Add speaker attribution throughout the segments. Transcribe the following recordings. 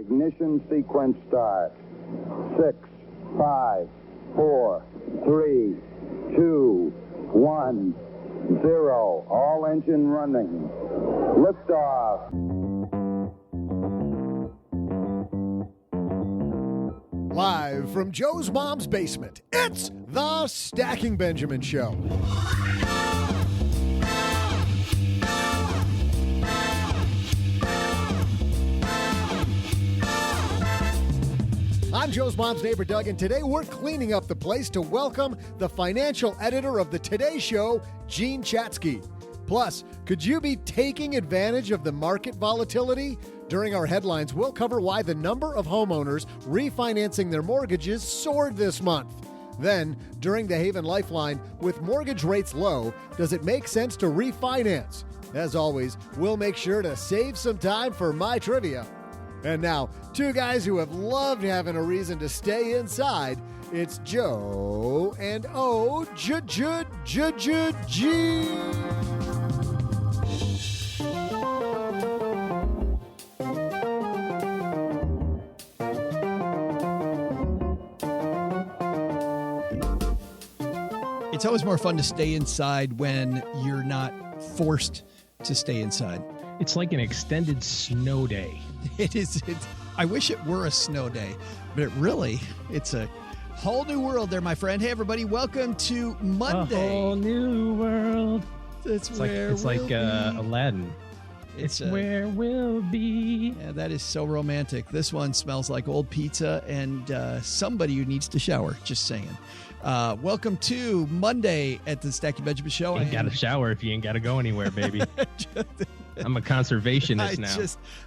Speaker 1: Ignition sequence start. 6, 5, 4, 3, 2, 1, 0. All engine running. Liftoff.
Speaker 2: Live from Joe's mom's basement, it's the Stacking Benjamin Show. I'm Joe's mom's neighbor, Doug, and today we're cleaning up the place to welcome the financial editor of the Today Show, Jean Chatzky. Plus, could you be taking advantage of the market volatility? During our headlines, we'll cover why the number of homeowners refinancing their mortgages soared this month. Then, during the Haven Lifeline, with mortgage rates low, does it make sense to refinance? As always, we'll make sure to save some time for my trivia. And now, two guys who have loved having a reason to stay inside. It's Joe and G.
Speaker 3: It's always more fun to stay inside when you're not forced to stay inside.
Speaker 4: It's like an extended snow day.
Speaker 3: It is. I wish it were a snow day, but it's a whole new world there, my friend. Hey, everybody. Welcome to Monday.
Speaker 4: A whole new world.
Speaker 3: It's
Speaker 4: like Aladdin. It's where we'll be.
Speaker 3: Yeah, that is so romantic. This one smells like old pizza and somebody who needs to shower. Just saying. Welcome to Monday at the Stacking Benjamin Show.
Speaker 4: You ain't got to shower if you ain't got to go anywhere, baby. I'm a conservationist now.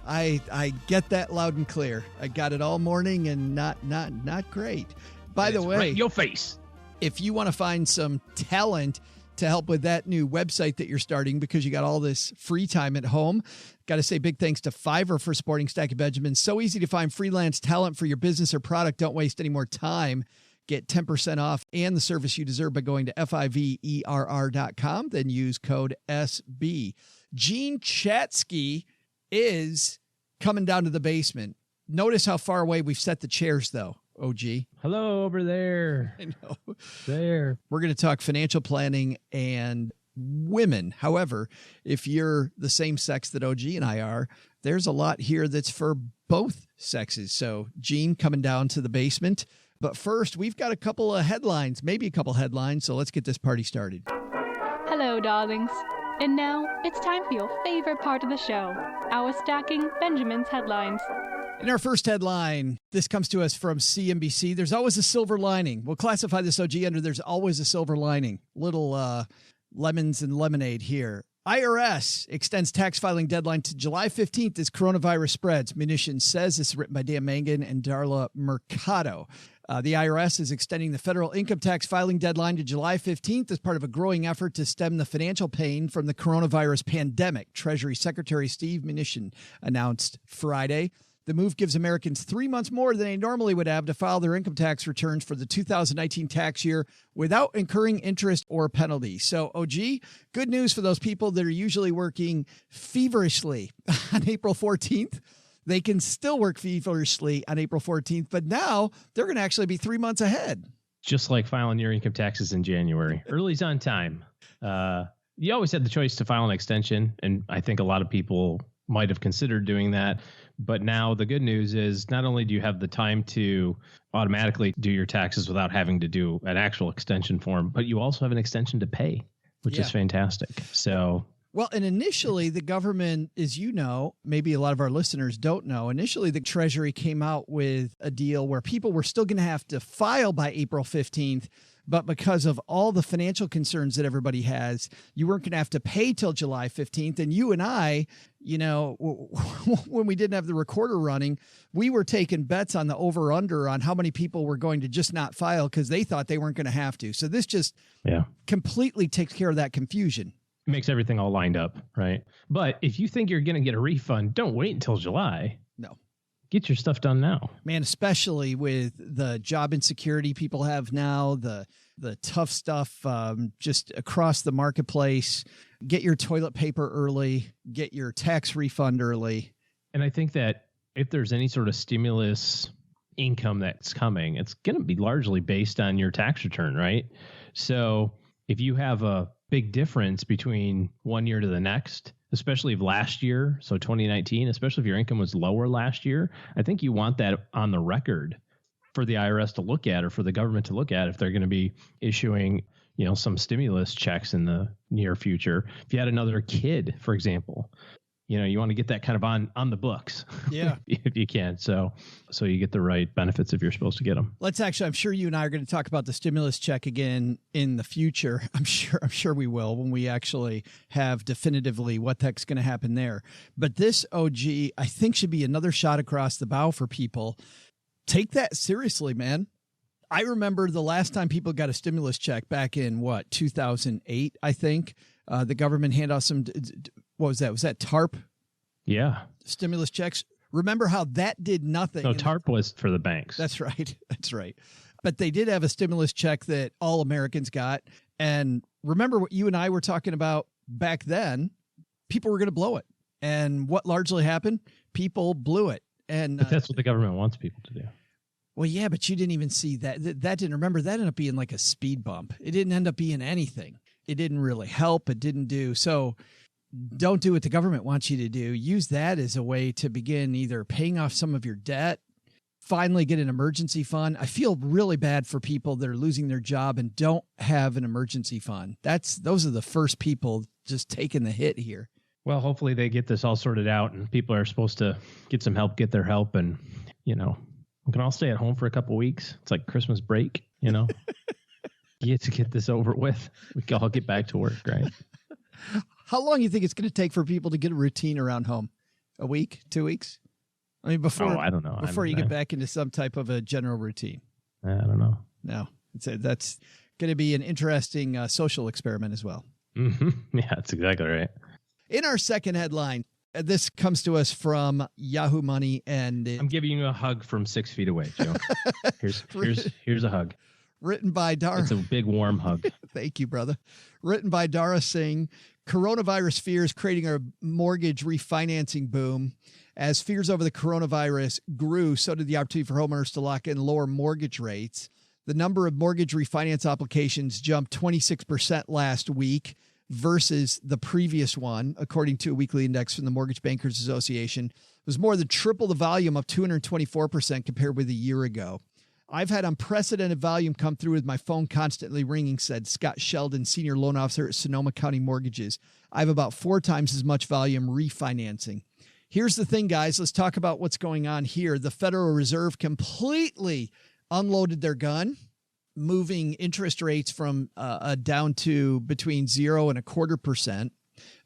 Speaker 3: I get that loud and clear. I got it all morning and not great. By the way,
Speaker 4: right in your face.
Speaker 3: If you want to find some talent to help with that new website that you're starting because you got all this free time at home, got to say big thanks to Fiverr for supporting Stacking Benjamin. So easy to find freelance talent for your business or product. Don't waste any more time. Get 10% off and the service you deserve by going to fiverr.com. Then use code SB. Jean Chatzky is coming down to the basement. Notice how far away we've set the chairs, though, OG.
Speaker 4: Hello over there.
Speaker 3: I know.
Speaker 4: There.
Speaker 3: We're going to talk financial planning and women. However, if you're the same sex that OG and I are, there's a lot here that's for both sexes. So Jean coming down to the basement. But first, we've got a couple of headlines, maybe a couple headlines. So let's get this party started.
Speaker 5: Hello, darlings. And now it's time for your favorite part of the show, our Stacking Benjamin's headlines.
Speaker 3: In our first headline, this comes to us from CNBC. There's always a silver lining. We'll classify this OG under there's always a silver lining. Little lemons and lemonade here. IRS extends tax filing deadline to July 15th as coronavirus spreads. Munitions says this is written by Dan Mangan and Darla Mercado. The IRS is extending the federal income tax filing deadline to July 15th as part of a growing effort to stem the financial pain from the coronavirus pandemic. Treasury Secretary Steve Mnuchin announced Friday. The move gives Americans 3 months more than they normally would have to file their income tax returns for the 2019 tax year without incurring interest or penalties. So, OG, good news for those people that are usually working feverishly on April 14th. They can still work feverishly on April 14th, but now they're going to actually be 3 months ahead.
Speaker 4: Just like filing your income taxes in January. Early's on time. You always had the choice to file an extension, and I think a lot of people might have considered doing that. But now the good news is not only do you have the time to automatically do your taxes without having to do an actual extension form, but you also have an extension to pay, which is fantastic. So...
Speaker 3: Well, and initially the government, as you know, maybe a lot of our listeners don't know, initially the Treasury came out with a deal where people were still going to have to file by April 15th. But because of all the financial concerns that everybody has, you weren't going to have to pay till July 15th. And you and I, you know, when we didn't have the recorder running, we were taking bets on the over under on how many people were going to just not file because they thought they weren't going to have to. So this just completely takes care of that confusion.
Speaker 4: Makes everything all lined up, right? But if you think you're going to get a refund, don't wait until July.
Speaker 3: No.
Speaker 4: Get your stuff done now.
Speaker 3: Man, especially with the job insecurity people have now, the tough stuff just across the marketplace. Get your toilet paper early. Get your tax refund early.
Speaker 4: And I think that if there's any sort of stimulus income that's coming, it's going to be largely based on your tax return, right? So if you have a big difference between one year to the next, especially if last year, so 2019, especially if your income was lower last year, I think you want that on the record for the IRS to look at or for the government to look at if they're going to be issuing, some stimulus checks in the near future. If you had another kid, for example, you want to get that kind of on the books.
Speaker 3: Yeah.
Speaker 4: If you can. So you get the right benefits if you're supposed to get them.
Speaker 3: I'm sure you and I are going to talk about the stimulus check again in the future. I'm sure we will when we actually have definitively what the heck's going to happen there. But this OG, I think, should be another shot across the bow for people. Take that seriously, man. I remember the last time people got a stimulus check back in 2008, I think. The government handed out some, what was that? Was that TARP?
Speaker 4: Yeah.
Speaker 3: Stimulus checks. Remember how that did nothing?
Speaker 4: No, TARP was for the banks.
Speaker 3: That's right. That's right. But they did have a stimulus check that all Americans got. And remember what you and I were talking about back then? People were going to blow it. And what largely happened? People blew it. And
Speaker 4: but that's what the government wants people to do.
Speaker 3: Well, yeah, but you didn't even see that. That didn't, remember, that ended up being like a speed bump. It didn't end up being anything. It didn't really help. It didn't do. So don't do what the government wants you to do. Use that as a way to begin either paying off some of your debt, finally get an emergency fund. I feel really bad for people that are losing their job and don't have an emergency fund. Those are the first people just taking the hit here.
Speaker 4: Well, hopefully they get this all sorted out and people are supposed to get some help, get their help. And, we can all stay at home for a couple of weeks. It's like Christmas break, You get to get this over with. We can all get back to work, right?
Speaker 3: How long do you think it's going to take for people to get a routine around home? A week, 2 weeks? I mean,
Speaker 4: I don't know.
Speaker 3: Before you get back into some type of a general routine.
Speaker 4: I don't know.
Speaker 3: No, that's going to be an interesting social experiment as well.
Speaker 4: Mm-hmm. Yeah, that's exactly right.
Speaker 3: In our second headline, this comes to us from Yahoo Money, and
Speaker 4: I'm giving you a hug from 6 feet away, Joe. Here's a hug.
Speaker 3: Written by Dara.
Speaker 4: It's a big warm hug.
Speaker 3: Thank you, brother. Written by Dara Singh. Coronavirus fears creating a mortgage refinancing boom. As fears over the coronavirus grew, so did the opportunity for homeowners to lock in lower mortgage rates. The number of mortgage refinance applications jumped 26% last week versus the previous one, according to a weekly index from the Mortgage Bankers Association. It was more than triple the volume of 224% compared with a year ago. I've had unprecedented volume come through with my phone constantly ringing, said Scott Sheldon, senior loan officer at Sonoma County Mortgages. I have about 4 times as much volume refinancing. Here's the thing, guys. Let's talk about what's going on here. The Federal Reserve completely unloaded their gun, moving interest rates from down to between 0 and 0.25%.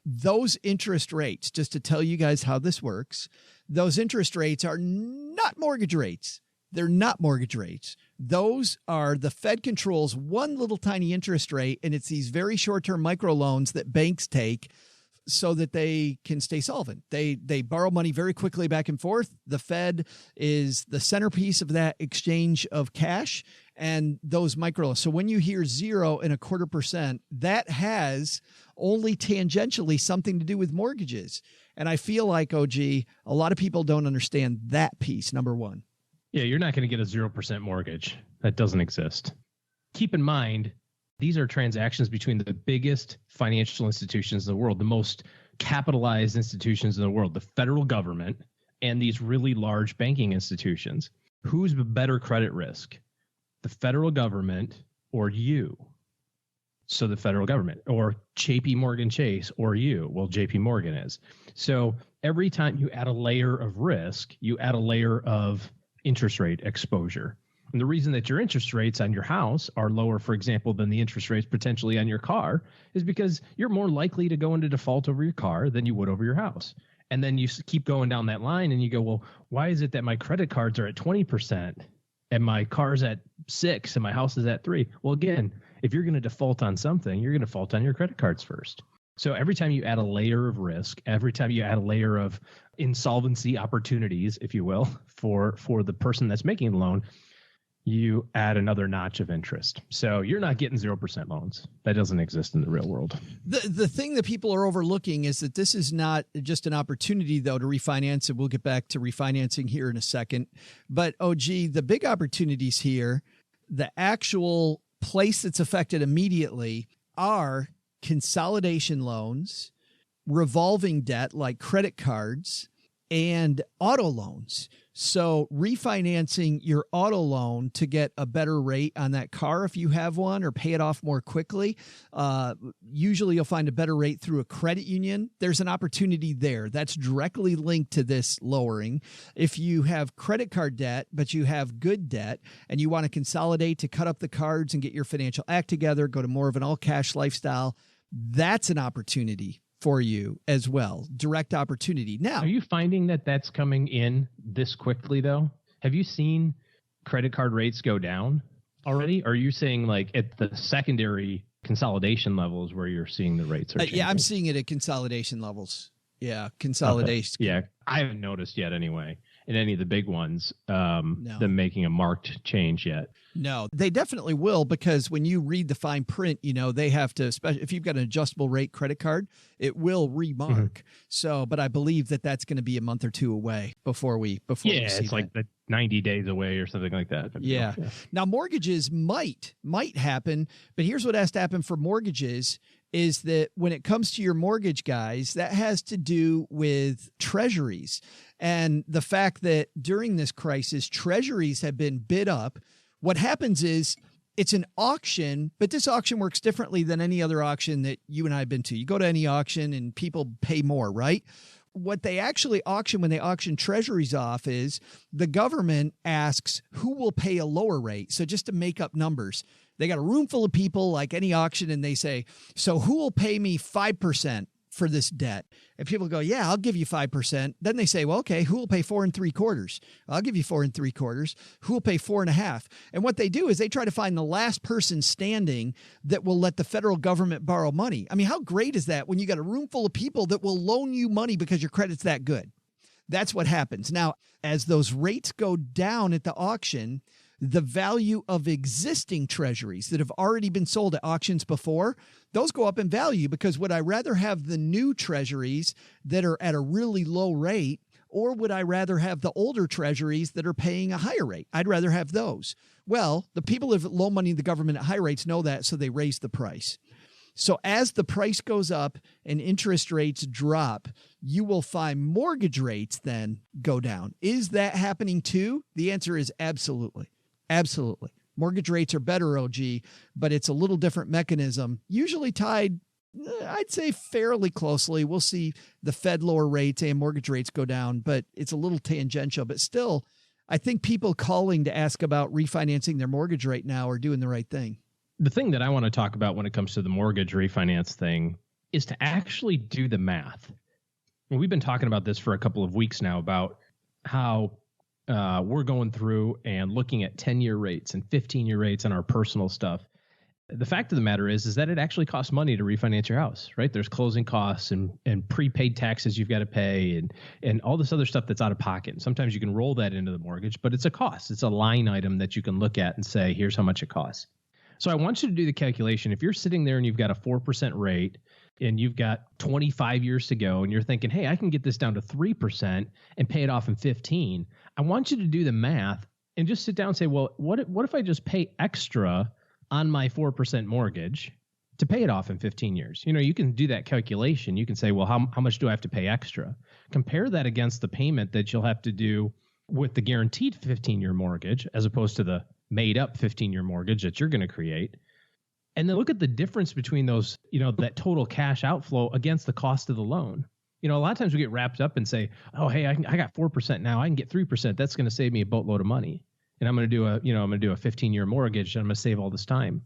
Speaker 3: Those interest rates, just to tell you guys how this works, those interest rates are not mortgage rates. They're not mortgage rates. Those are the Fed controls one little tiny interest rate, and it's these very short-term microloans that banks take so that they can stay solvent. They borrow money very quickly back and forth. The Fed is the centerpiece of that exchange of cash and those microloans. So when you hear 0 and 0.25%, that has only tangentially something to do with mortgages. And I feel like, OG, a lot of people don't understand that piece, number one.
Speaker 4: Yeah, you're not going to get a 0% mortgage. That doesn't exist. Keep in mind, these are transactions between the biggest financial institutions in the world, the most capitalized institutions in the world, the federal government, and these really large banking institutions. Who's the better credit risk? The federal government or you? So the federal government, or JP Morgan Chase or you. Well, JP Morgan is. So every time you add a layer of risk, you add a layer of interest rate exposure. And the reason that your interest rates on your house are lower, for example, than the interest rates potentially on your car is because you're more likely to go into default over your car than you would over your house. And then you keep going down that line and you go, well, why is it that my credit cards are at 20% and my car's at 6% and my house is at 3%? Well, again, if you're going to default on something, you're going to default on your credit cards first. So every time you add a layer of risk, every time you add a layer of insolvency opportunities, if you will, for the person that's making the loan, you add another notch of interest. So you're not getting 0% loans. That doesn't exist in the real world.
Speaker 3: The thing that people are overlooking is that this is not just an opportunity, though, to refinance. And we'll get back to refinancing here in a second. But, OG, the big opportunities here, the actual place that's affected immediately are consolidation loans, revolving debt like credit cards, and auto loans. So refinancing your auto loan to get a better rate on that car if you have one, or pay it off more quickly. Usually you'll find a better rate through a credit union. There's an opportunity there that's directly linked to this lowering. If you have credit card debt, but you have good debt and you want to consolidate to cut up the cards and get your financial act together, go to more of an all cash lifestyle, that's an opportunity for you as well. Direct opportunity. Now,
Speaker 4: are you finding that that's coming in this quickly though? Have you seen credit card rates go down already? Or are you saying like at the secondary consolidation levels where you're seeing the rates are changing?
Speaker 3: Yeah, I'm seeing it at consolidation levels. Yeah. Consolidation.
Speaker 4: Okay. Yeah. I haven't noticed yet anyway in any of the big ones, them making a marked change yet.
Speaker 3: No, they definitely will, because when you read the fine print, they have to, especially if you've got an adjustable rate credit card, it will remark. Mm-hmm. So, but I believe that that's going to be a month or two away before we see
Speaker 4: it's like the 90 days away or something like that.
Speaker 3: Yeah. Now mortgages might happen, but here's what has to happen for mortgages is that when it comes to your mortgage, guys, that has to do with treasuries, and the fact that during this crisis, treasuries have been bid up. What happens is it's an auction, but this auction works differently than any other auction that you and I have been to. You go to any auction and people pay more, right? What they actually auction when they auction treasuries off is the government asks who will pay a lower rate. So just to make up numbers, they got a room full of people like any auction, and they say, so who will pay me 5% for this debt? And people go, yeah, I'll give you 5%. Then they say, well, okay, who will pay 4 3/4? I'll give you 4 3/4. Who will pay 4 1/2? And what they do is they try to find the last person standing that will let the federal government borrow money. I mean, how great is that when you got a room full of people that will loan you money because your credit's that good? That's what happens. Now, as those rates go down at the auction, the value of existing treasuries that have already been sold at auctions before, those go up in value, because would I rather have the new treasuries that are at a really low rate, or would I rather have the older treasuries that are paying a higher rate? I'd rather have those. Well, the people who loan money to the government at high rates know that, so they raise the price. So as the price goes up and interest rates drop, you will find mortgage rates then go down. Is that happening too? The answer is absolutely. Absolutely. Mortgage rates are better, OG, but it's a little different mechanism, usually tied, I'd say, fairly closely. We'll see the Fed lower rates and mortgage rates go down, but it's a little tangential. But still, I think people calling to ask about refinancing their mortgage right now are doing the right thing.
Speaker 4: The thing that I want to talk about when it comes to the mortgage refinance thing is to actually do the math. And we've been talking about this for a couple of weeks now about how we're going through and looking at 10-year rates and 15-year rates on our personal stuff. The fact of the matter is that it actually costs money to refinance your house, right? There's closing costs and prepaid taxes you've got to pay and all this other stuff that's out of pocket. And sometimes you can roll that into the mortgage, but it's a cost. It's a line item that you can look at and say, here's how much it costs. So I want you to do the calculation. If you're sitting there and you've got a 4% rate and you've got 25 years to go and you're thinking, hey, I can get this down to 3% and pay it off in 15. I want you to do the math and just sit down and say, well, what if I just pay extra on my 4% mortgage to pay it off in 15 years? You can do that calculation. You can say, well, how much do I have to pay extra? Compare that against the payment that you'll have to do with the guaranteed 15-year mortgage as opposed to the made up 15-year mortgage that you're going to create. And then look at the difference between those, that total cash outflow against the cost of the loan. A lot of times we get wrapped up and say, oh, hey, I got 4% now. I can get 3%. That's going to save me a boatload of money. And I'm going to do a 15-year mortgage and I'm going to save all this time.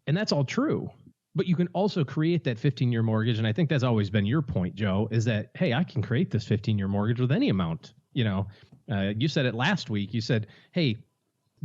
Speaker 4: And that's all true. But you can also create that 15-year mortgage. And I think that's always been your point, Joe, is that, hey, I can create this 15-year mortgage with any amount. You said it last week. You said, hey,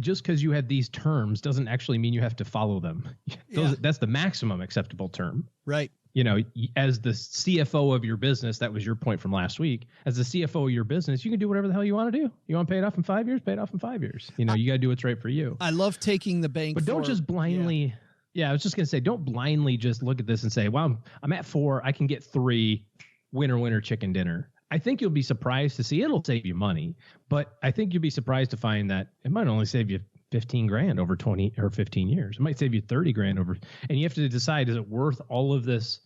Speaker 4: just because you have these terms doesn't actually mean you have to follow them. That's the maximum acceptable term.
Speaker 3: Right.
Speaker 4: as the CFO of your business, that was your point from last week. As the CFO of your business, you can do whatever the hell you want to do. You want to pay it off in 5 years, pay it off in 5 years. You got to do what's right for you.
Speaker 3: I love taking the bank.
Speaker 4: But don't just blindly. Yeah, I was just going to say, don't blindly just look at this and say, well, I'm at 4. I can get 3. Winner, chicken dinner. I think you'll be surprised to see it'll save you money. But I think you'll be surprised to find that it might only save you 15 grand over 20 or 15 years. It might save you 30 grand over. And you have to decide, is it worth all of this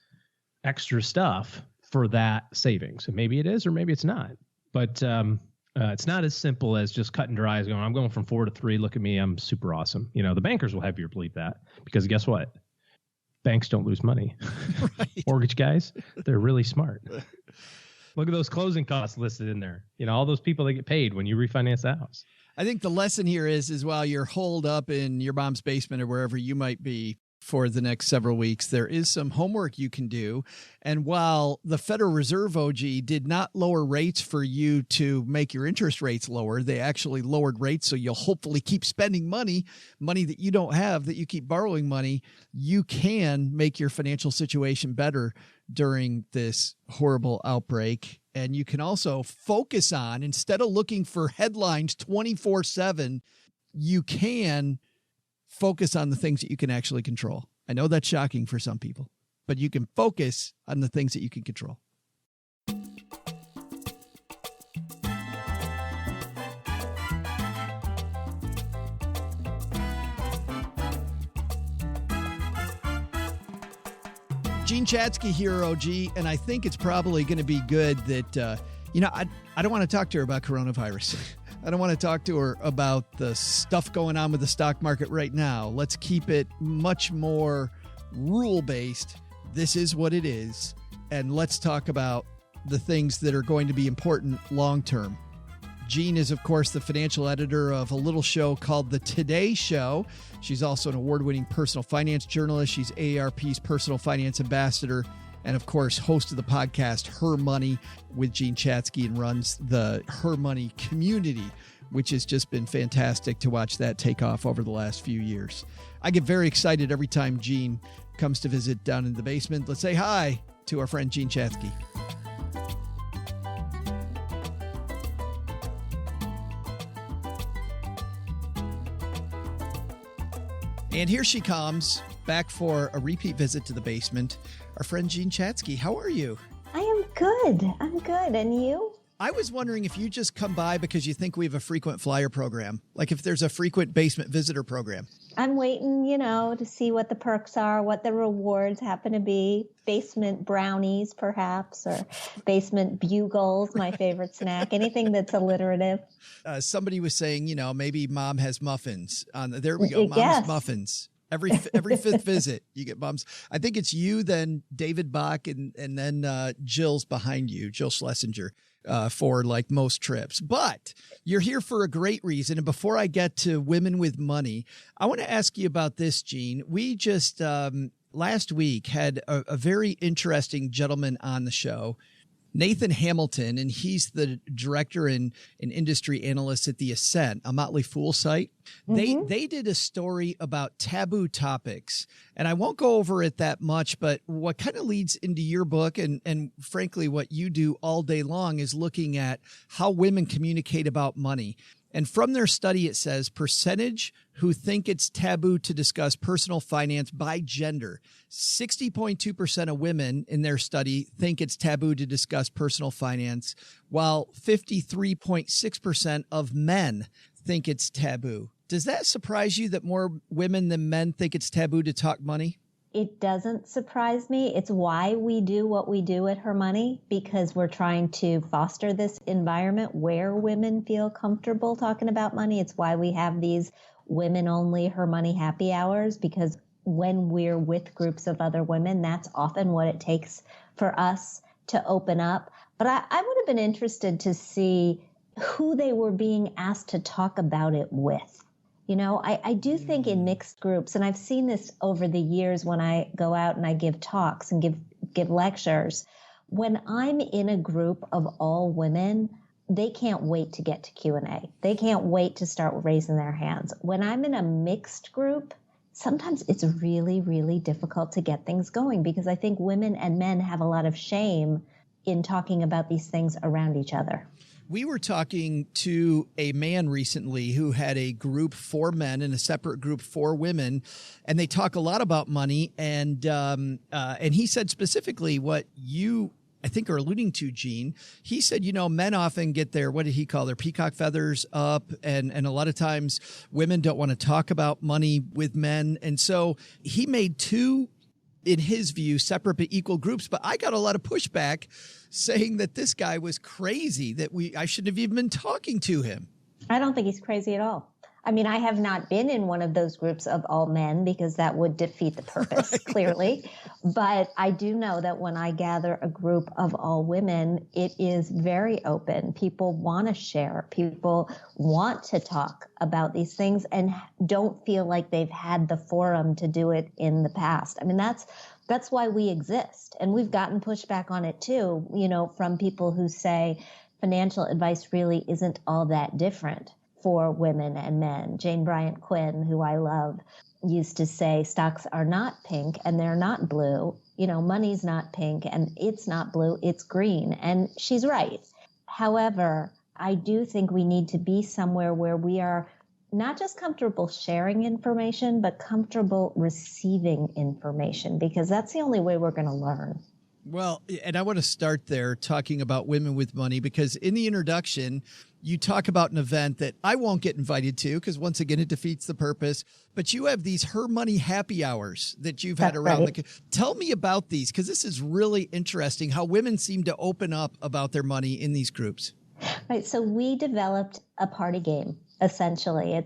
Speaker 4: extra stuff for that savings? And maybe it is, or maybe it's not. But it's not as simple as just cut and dry as going, I'm going from 4 to 3. Look at me. I'm super awesome. The bankers will have you believe that, because guess what? Banks don't lose money. Right. Mortgage guys, they're really smart. Look at those closing costs listed in there. All those people that get paid when you refinance the house.
Speaker 3: I think the lesson here is while you're holed up in your mom's basement or wherever you might be for the next several weeks, there is some homework you can do. And while the Federal Reserve, OG, did not lower rates for you to make your interest rates lower, they actually lowered rates so you'll hopefully keep spending money that you don't have, that you keep borrowing money. You can make your financial situation better during this horrible outbreak. And you can also focus on, instead of looking for headlines 24/7, you can focus on the things that you can actually control. I know that's shocking for some people, but you can focus on the things that you can control. Jean Chatzky here, OG, and I think it's probably going to be good that, I don't want to talk to her about coronavirus. I don't want to talk to her about the stuff going on with the stock market right now. Let's keep it much more rule-based. This is what it is. And let's talk about the things that are going to be important long-term. Jean is, of course, the financial editor of a little show called The Today Show. She's also an award-winning personal finance journalist. She's AARP's personal finance ambassador. And of course, host of the podcast, Her Money with Jean Chatzky, and runs the Her Money community, which has just been fantastic to watch that take off over the last few years. I get very excited every time Jean comes to visit down in the basement. Let's say hi to our friend Jean Chatzky. And here she comes, back for a repeat visit to the basement. Our friend Jean Chatzky, how are you?
Speaker 6: I am good. I'm good. And you?
Speaker 3: I was wondering if you just come by because you think we have a frequent flyer program, like if there's a frequent basement visitor program.
Speaker 6: I'm waiting, to see what the perks are, what the rewards happen to be. Basement brownies, perhaps, or basement bugles, my favorite snack. Anything that's alliterative.
Speaker 3: Somebody was saying, maybe mom has muffins. There we go. Mom's yes. Muffins. Every fifth visit, you get moms. I think it's you, then David Bach, and then Jill's behind you, Jill Schlesinger, for like most trips. But you're here for a great reason. And before I get to women with money, I want to ask you about this, Jean. We just last week had a very interesting gentleman on the show, Nathan Hamilton, and he's the director and industry analyst at The Ascent, a Motley Fool site. Mm-hmm. They did a story about taboo topics, and I won't go over it that much, but what kind of leads into your book and frankly what you do all day long is looking at how women communicate about money. And from their study, it says percentage who think it's taboo to discuss personal finance by gender. 60.2% of women in their study think it's taboo to discuss personal finance, while 53.6% of men think it's taboo. Does that surprise you that more women than men think it's taboo to talk money?
Speaker 6: It doesn't surprise me. It's why we do what we do at Her Money, because we're trying to foster this environment where women feel comfortable talking about money. It's why we have these women-only Her Money happy hours, because when we're with groups of other women, that's often what it takes for us to open up. But I would have been interested to see who they were being asked to talk about it with. I do think in mixed groups, and I've seen this over the years when I go out and I give talks and give lectures, when I'm in a group of all women, they can't wait to get to Q&A. They can't wait to start raising their hands. When I'm in a mixed group, sometimes it's really, really difficult to get things going because I think women and men have a lot of shame in talking about these things around each other.
Speaker 3: We were talking to a man recently who had a group for men and a separate group for women, and they talk a lot about money. And he said specifically what you, I think, are alluding to, Jean. He said, men often get their, what did he call their peacock feathers up? And a lot of times women don't want to talk about money with men. And so he made two, in his view, separate but equal groups. But I got a lot of pushback saying that this guy was crazy, that I shouldn't have even been talking to him.
Speaker 6: I don't think he's crazy at all. I mean, I have not been in one of those groups of all men because that would defeat the purpose, right. Clearly. But I do know that when I gather a group of all women, it is very open. People want to share. People want to talk about these things and don't feel like they've had the forum to do it in the past. I mean, that's why we exist. And we've gotten pushback on it too, from people who say financial advice really isn't all that different for women and men. Jane Bryant Quinn, who I love, used to say stocks are not pink and they're not blue. Money's not pink and it's not blue, it's green. And she's right. However, I do think we need to be somewhere where we are not just comfortable sharing information, but comfortable receiving information, because that's the only way we're going to learn.
Speaker 3: Well, and I want to start there talking about women with money, because in the introduction, you talk about an event that I won't get invited to because once again, it defeats the purpose. But you have these Her Money happy hours that you've had around.
Speaker 6: Right.
Speaker 3: Tell me about these, because this is really interesting how women seem to open up about their money in these groups.
Speaker 6: Right. So we developed a party game. Essentially,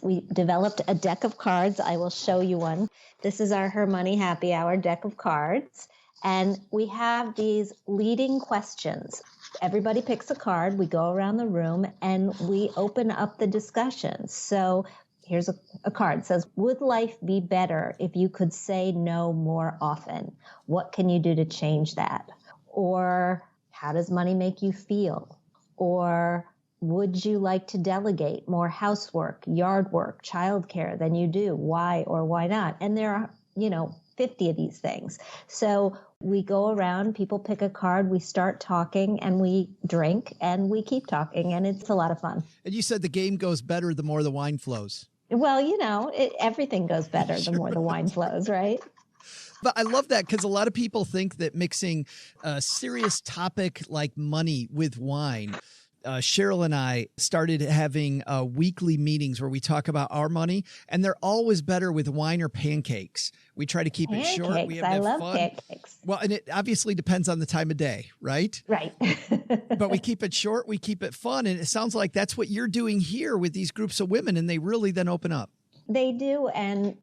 Speaker 6: we developed a deck of cards. I will show you one. This is our Her Money happy hour deck of cards. And we have these leading questions. Everybody picks a card. We go around the room and we open up the discussion. So here's a card. It says, would life be better if you could say no more often? What can you do to change that? Or how does money make you feel? Or would you like to delegate more housework, yard work, childcare than you do? Why or why not? And there are, 50 of these things. So we go around, people pick a card, we start talking, and we drink, and we keep talking, and it's a lot of fun.
Speaker 3: And you said the game goes better the more the wine flows.
Speaker 6: Well, everything goes better the more the wine flows, right?
Speaker 3: But I love that, because a lot of people think that mixing a serious topic like money with wine. Cheryl and I started having weekly meetings where we talk about our money, and they're always better with wine or pancakes. We try to keep it short. We have
Speaker 6: I love
Speaker 3: fun.
Speaker 6: pancakes.
Speaker 3: Well, and it obviously depends on the time of day, right?
Speaker 6: Right.
Speaker 3: But we keep it short. We keep it fun. And it sounds like that's what you're doing here with these groups of women, and they really then open up.
Speaker 6: They do. And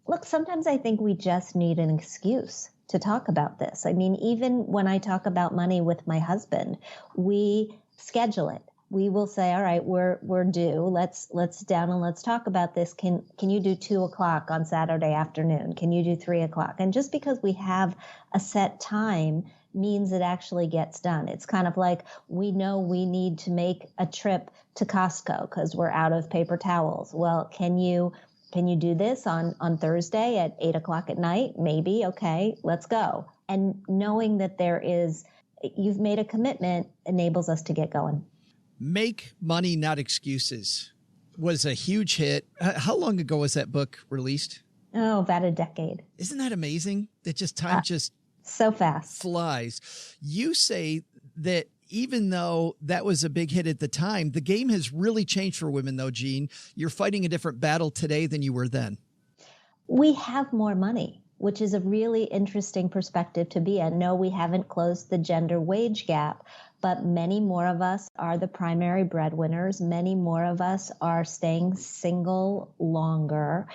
Speaker 6: look, sometimes I think we just need an excuse to talk about this. I mean, even when I talk about money with my husband, we schedule it. We will say, all right, we're due. Let's sit down and let's talk about this. Can you do 2:00 on Saturday afternoon? Can you do 3:00? And just because we have a set time means it actually gets done. It's kind of like we know we need to make a trip to Costco because we're out of paper towels. Well, can you do this on Thursday at 8:00 at night? Maybe. Okay, let's go. And knowing that you've made a commitment enables us to get going.
Speaker 3: Make Money, Not Excuses was a huge hit. How long ago was that book released?
Speaker 6: Oh, about a decade.
Speaker 3: Isn't that amazing? That time
Speaker 6: so fast
Speaker 3: flies. You say that even though that was a big hit at the time, the game has really changed for women, though, Jean. You're fighting a different battle today than you were then.
Speaker 6: We have more money, which is a really interesting perspective to be in. No, we haven't closed the gender wage gap, but many more of us are the primary breadwinners. Many more of us are staying single longer.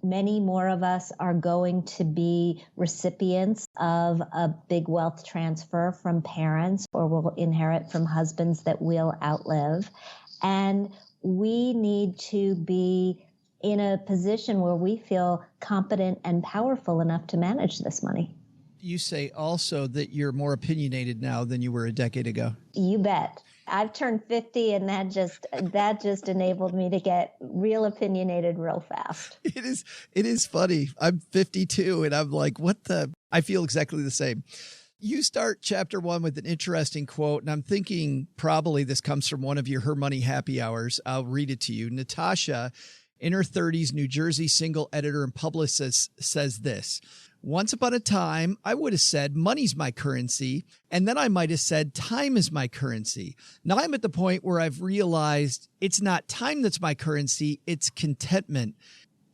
Speaker 6: Many more of us are going to be recipients of a big wealth transfer from parents, or will inherit from husbands that we'll outlive. And we need to be in a position where we feel competent and powerful enough to manage this money.
Speaker 3: You say also that you're more opinionated now than you were a decade ago.
Speaker 6: You bet. I've turned 50, and that just enabled me to get real opinionated real fast.
Speaker 3: It is funny. I'm 52 and I'm like, I feel exactly the same. You start chapter 1 with an interesting quote, and I'm thinking probably this comes from one of your Her Money happy hours. I'll read it to you. Natasha, in her 30s, New Jersey single editor and publicist, says this: "Once upon a time, I would have said money's my currency, and then I might have said time is my currency. Now I'm at the point where I've realized it's not time that's my currency, it's contentment."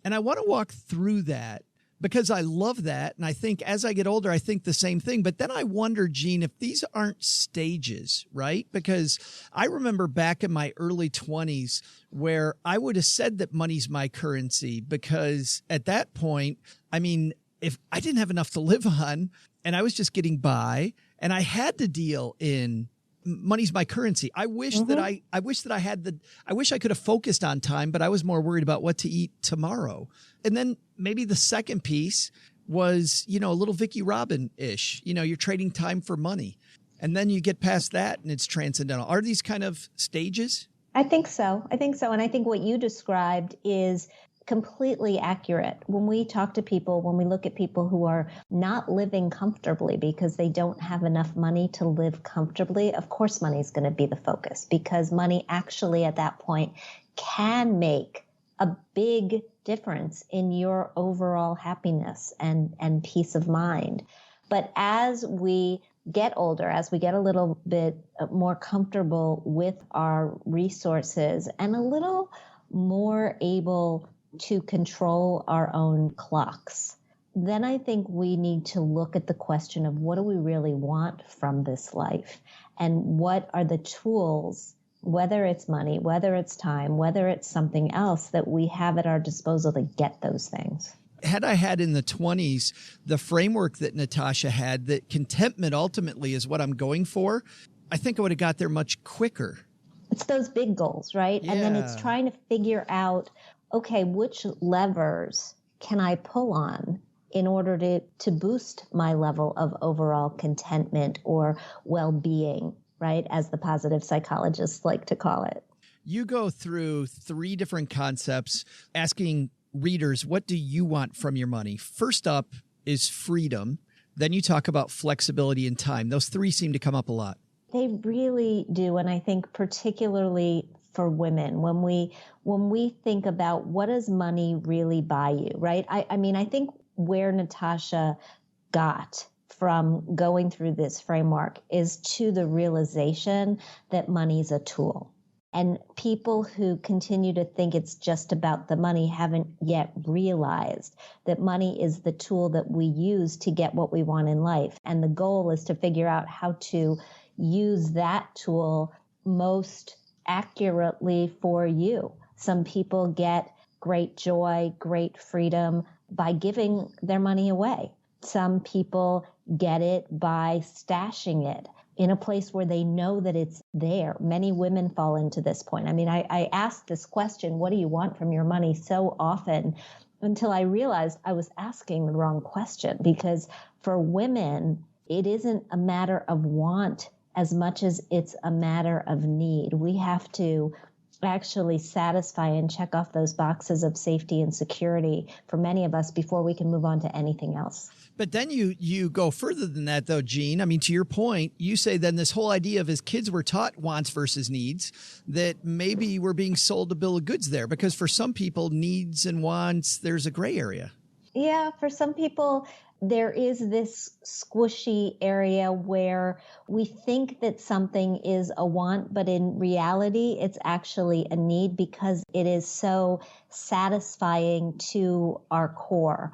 Speaker 3: And I want to walk through that because I love that. And I think as I get older, I think the same thing. But then I wonder, Jean, if these aren't stages, right? Because I remember back in my early 20s where I would have said that money's my currency, because at that point, I mean, if I didn't have enough to live on and I was just getting by and I had to deal in money's my currency. I wish that I wish I could have focused on time, but I was more worried about what to eat tomorrow. And then maybe the second piece was, a little Vicki Robin-ish, you're trading time for money. And then you get past that and it's transcendental. Are these kind of stages?
Speaker 6: I think so. And I think what you described is completely accurate. When we talk to people, when we look at people who are not living comfortably because they don't have enough money to live comfortably, of course money is going to be the focus, because money actually at that point can make a big difference in your overall happiness and peace of mind. But as we get older, as we get a little bit more comfortable with our resources and a little more able to control our own clocks, then I think we need to look at the question of what do we really want from this life, and what are the tools, whether it's money, whether it's time, whether it's something else, that we have at our disposal to get those things.
Speaker 3: Had I had in the 20s the framework that Natasha had, that contentment ultimately is what I'm going for, I think I would have got there much quicker.
Speaker 6: It's those big goals, right?
Speaker 3: Yeah.
Speaker 6: And then it's trying to figure out, okay, which levers can I pull on in order to boost my level of overall contentment or well-being, right? As the positive psychologists like to call it.
Speaker 3: You go through 3 different concepts asking readers, what do you want from your money? First up is freedom. Then you talk about flexibility and time. Those 3 seem to come up a lot.
Speaker 6: They really do. And I think particularly for women, when we think about what does money really buy you, right? I mean, I think where Natasha got from going through this framework is to the realization that money's a tool. And people who continue to think it's just about the money haven't yet realized that money is the tool that we use to get what we want in life. And the goal is to figure out how to use that tool most accurately for you. Some people get great joy, great freedom by giving their money away. Some people get it by stashing it in a place where they know that it's there. Many women fall into this point. I mean, I asked this question, what do you want from your money, so often, until I realized I was asking the wrong question. Because for women, it isn't a matter of want as much as it's a matter of need. We have to actually satisfy and check off those boxes of safety and security for many of us before we can move on to anything else.
Speaker 3: But then you go further than that, though, Jean. I mean, to your point, you say then this whole idea of, as kids were taught wants versus needs, that maybe we're being sold a bill of goods there, because for some people, needs and wants, there's a gray area.
Speaker 6: Yeah, for some people, there is this squishy area where we think that something is a want, but in reality, it's actually a need because it is so satisfying to our core.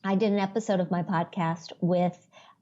Speaker 6: I did an episode of my podcast with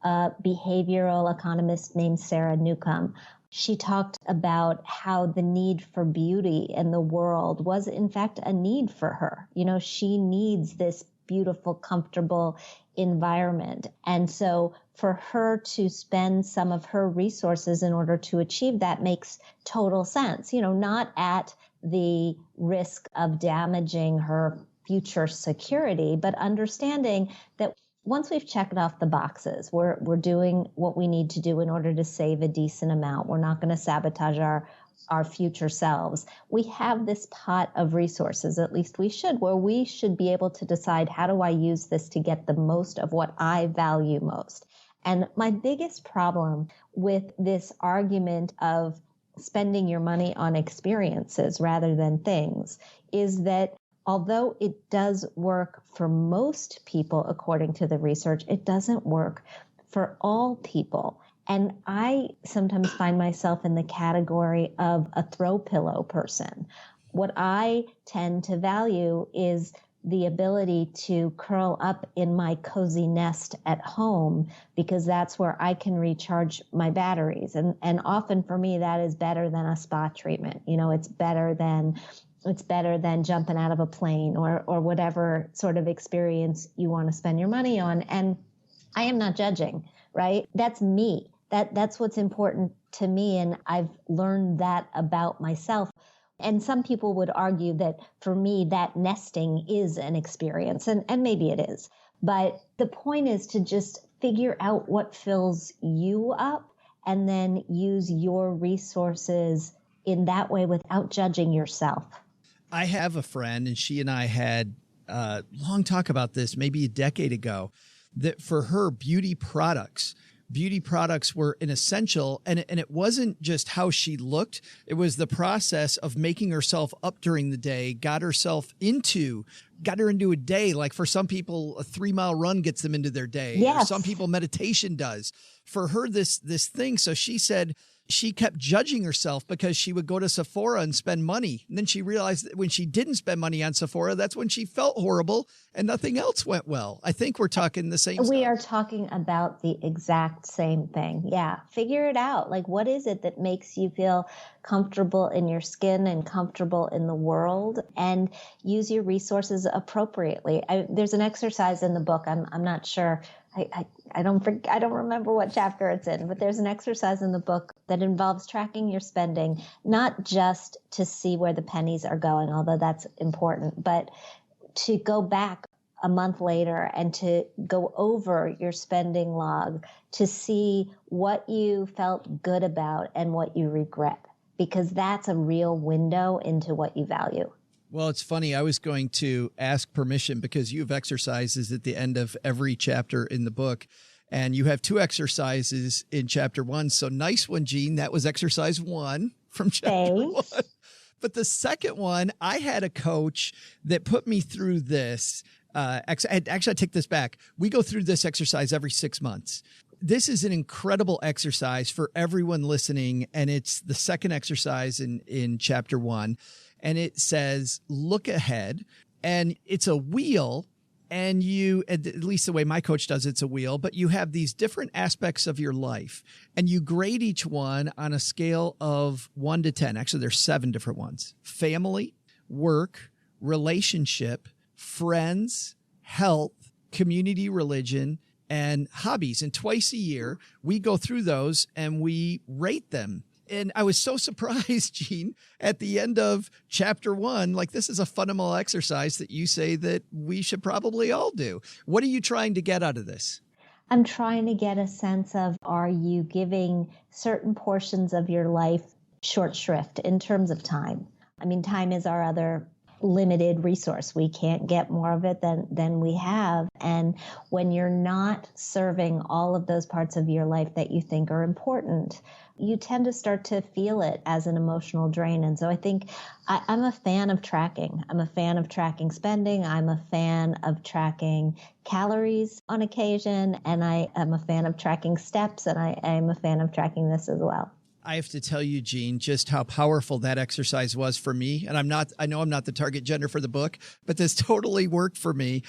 Speaker 6: a behavioral economist named Sarah Newcomb. She talked about how the need for beauty in the world was, in fact, a need for her. You know, she needs this beautiful, comfortable environment. And so for her to spend some of her resources in order to achieve that makes total sense, not at the risk of damaging her future security, but understanding that once we've checked off the boxes, we're doing what we need to do in order to save a decent amount. We're not going to sabotage our future selves. We have this pot of resources, at least we should, where we should be able to decide, how do I use this to get the most of what I value most? And my biggest problem with this argument of spending your money on experiences rather than things is that although it does work for most people, according to the research, it doesn't work for all people. And I sometimes find myself in the category of a throw pillow person. What I tend to value is the ability to curl up in my cozy nest at home, because that's where I can recharge my batteries. And often for me, that is better than a spa treatment. You know, it's better than jumping out of a plane or whatever sort of experience you want to spend your money on. And I am not judging, right? That's me. That's what's important to me. And I've learned that about myself. And some people would argue that for me, that nesting is an experience, and maybe it is. But the point is to just figure out what fills you up and then use your resources in that way without judging yourself.
Speaker 3: I have a friend, and she and I had a long talk about this maybe a decade ago, that for her, beauty products were an essential. And it wasn't just how she looked. It was the process of making herself up during the day, got her into a day. Like for some people, a 3-mile run gets them into their day.
Speaker 6: Yes.
Speaker 3: Or some people, meditation does. For her, this thing. So she said she kept judging herself because she would go to Sephora and spend money. And then she realized that when she didn't spend money on Sephora, that's when she felt horrible and nothing else went well. I think we're talking the same stuff.
Speaker 6: We are talking about the exact same thing. Yeah. Figure it out. Like, what is it that makes you feel comfortable in your skin and comfortable in the world, and use your resources appropriately? There's an exercise in the book. I'm not sure. I don't remember what chapter it's in, but there's an exercise in the book that involves tracking your spending, not just to see where the pennies are going, although that's important, but to go back a month later and to go over your spending log to see what you felt good about and what you regret, because that's a real window into what you value.
Speaker 3: Well, it's funny. I was going to ask permission because you have exercises at the end of every chapter in the book, and you have 2 exercises in chapter 1. So nice one, Jean. That was exercise 1 from chapter 1. But the second one, I had a coach that put me through this. Actually, I take this back. We go through this exercise every 6 months. This is an incredible exercise for everyone listening, and it's the second exercise in chapter 1. And it says, look ahead, and it's a wheel, and you, at least the way my coach does it's a wheel, but you have these different aspects of your life, and you grade each one on a scale of 1 to 10. Actually, there's 7 different ones: family, work, relationship, friends, health, community, religion, and hobbies. And twice a year, we go through those and we rate them. And I was so surprised, Jean, at the end of chapter 1, like, this is a fundamental exercise that you say that we should probably all do. What are you trying to get out of this?
Speaker 6: I'm trying to get a sense of, are you giving certain portions of your life short shrift in terms of time? I mean, time is our other limited resource. We can't get more of it than we have. And when you're not serving all of those parts of your life that you think are important, you tend to start to feel it as an emotional drain. And so I think I'm a fan of tracking. I'm a fan of tracking spending. I'm a fan of tracking calories on occasion. And I am a fan of tracking steps. And I am a fan of tracking this as well.
Speaker 3: I have to tell you, Jean, just how powerful that exercise was for me. And I know I'm not the target gender for the book, but this totally worked for me.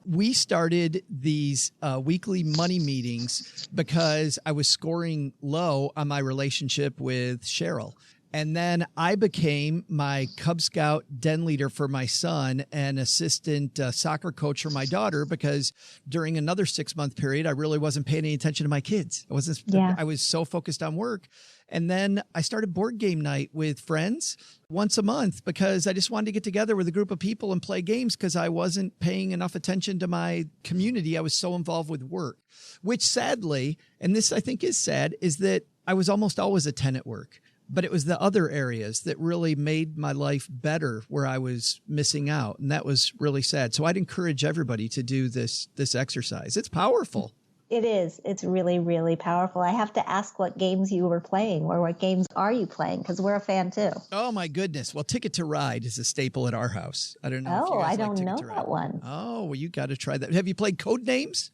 Speaker 3: We started these weekly money meetings because I was scoring low on my relationship with Cheryl. And then I became my Cub Scout den leader for my son and assistant soccer coach for my daughter, because during another 6-month period, I really wasn't paying any attention to my kids. I was so focused on work. And then I started board game night with friends once a month because I just wanted to get together with a group of people and play games, because I wasn't paying enough attention to my community. I was so involved with work, which sadly, and this I think is sad, is that I was almost always a 10 at work. But it was the other areas that really made my life better where I was missing out. And that was really sad. So I'd encourage everybody to do this exercise. It's powerful.
Speaker 6: It is. It's really, really powerful. I have to ask what games you were playing, or what games are you playing? Because we're a fan too.
Speaker 3: Oh, my goodness. Well, Ticket to Ride is a staple at our house. I don't know.
Speaker 6: Oh,
Speaker 3: if
Speaker 6: I
Speaker 3: you guys
Speaker 6: don't
Speaker 3: like Ticket
Speaker 6: know
Speaker 3: to Ride.
Speaker 6: that one.
Speaker 3: Oh, well, you got to try that. Have you played Code Names?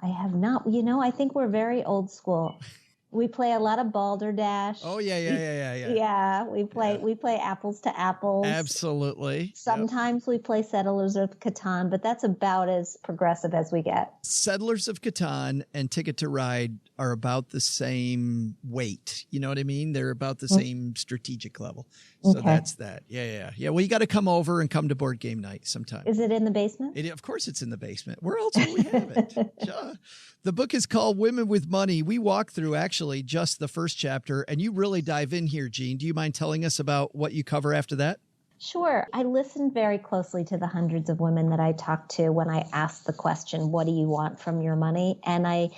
Speaker 6: I have not. You know, I think we're very old school. We play a lot of Balderdash.
Speaker 3: Oh, yeah.
Speaker 6: Yeah, we play Apples to Apples.
Speaker 3: Absolutely.
Speaker 6: Sometimes we play Settlers of Catan, but that's about as progressive as we get.
Speaker 3: Settlers of Catan and Ticket to Ride are about the same weight. You know what I mean? They're about the same strategic level. So that's that. Yeah. Well, you got to come over and come to board game night sometime.
Speaker 6: Is it in the basement?
Speaker 3: Of course it's in the basement. Where else would we have it? The book is called Women with Money. We walk through actually just the first chapter, and you really dive in here, Jean. Do you mind telling us about what you cover after that?
Speaker 6: Sure. I listened very closely to the hundreds of women that I talked to when I asked the question, what do you want from your money? And I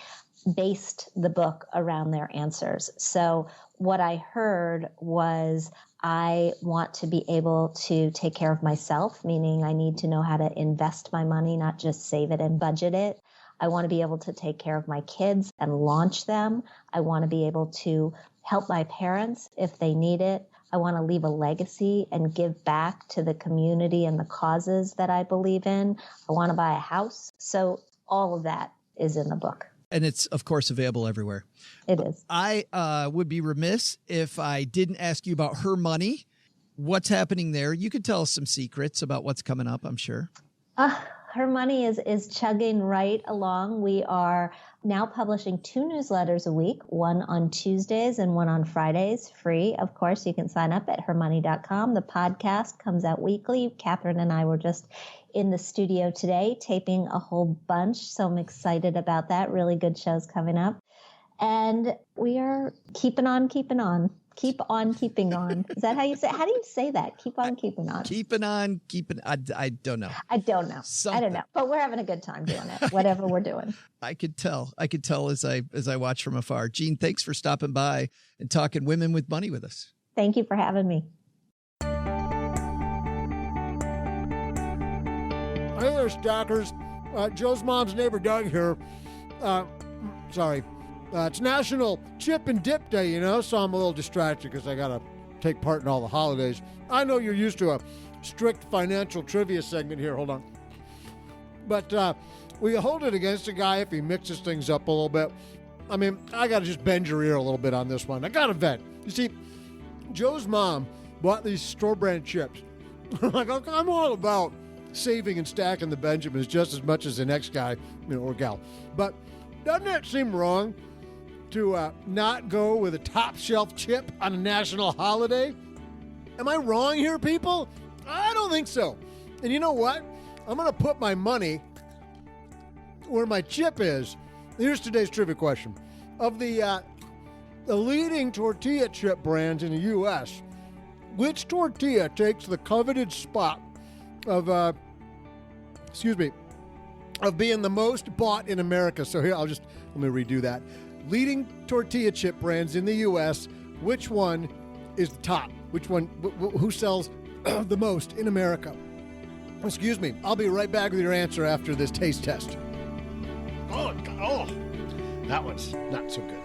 Speaker 6: based the book around their answers. So what I heard was, I want to be able to take care of myself, meaning I need to know how to invest my money, not just save it and budget it. I want to be able to take care of my kids and launch them. I want to be able to help my parents if they need it. I want to leave a legacy and give back to the community and the causes that I believe in. I want to buy a house. So all of that is in the book.
Speaker 3: And it's, of course, available everywhere.
Speaker 6: It is.
Speaker 3: I would be remiss if I didn't ask you about Her Money. What's happening there? You could tell us some secrets about what's coming up, I'm sure.
Speaker 6: Her Money is chugging right along. We are now publishing 2 newsletters a week, one on Tuesdays and one on Fridays, free. Of course, you can sign up at hermoney.com. The podcast comes out weekly. Catherine and I were just in the studio today taping a whole bunch, so I'm excited about that. Really good shows coming up. And we are keeping on keeping on. Keep on keeping on. Is that how you say? How do you say that? Keep on keeping on.
Speaker 3: Keeping on keeping. I don't know.
Speaker 6: I don't know.
Speaker 3: Something.
Speaker 6: I don't know. But we're having a good time doing it. Whatever we're doing.
Speaker 3: I could tell as I watch from afar. Jean, thanks for stopping by and talking women with money with us.
Speaker 6: Thank you for having me.
Speaker 2: Hey there, Stackers. Joe's mom's neighbor Doug here. It's National Chip and Dip Day, so I'm a little distracted because I got to take part in all the holidays. I know you're used to a strict financial trivia segment here. Hold on. But we hold it against a guy if he mixes things up a little bit. I mean, I got to just bend your ear a little bit on this one. I got to vent. You see, Joe's mom bought these store-brand chips. I'm all about saving and stacking the Benjamins just as much as the next guy, or gal. But doesn't it seem wrong to not go with a top shelf chip on a national holiday? Am I wrong here, people? I don't think so. And you know what? I'm going to put my money where my chip is. Here's today's trivia question. Of the leading tortilla chip brands in the U.S., which tortilla takes the coveted spot of being the most bought in America? So here, let me redo that. Leading tortilla chip brands in the U.S., which one is the top? Which one, who sells the most in America? Excuse me. I'll be right back with your answer after this taste test. Oh, that one's not so good.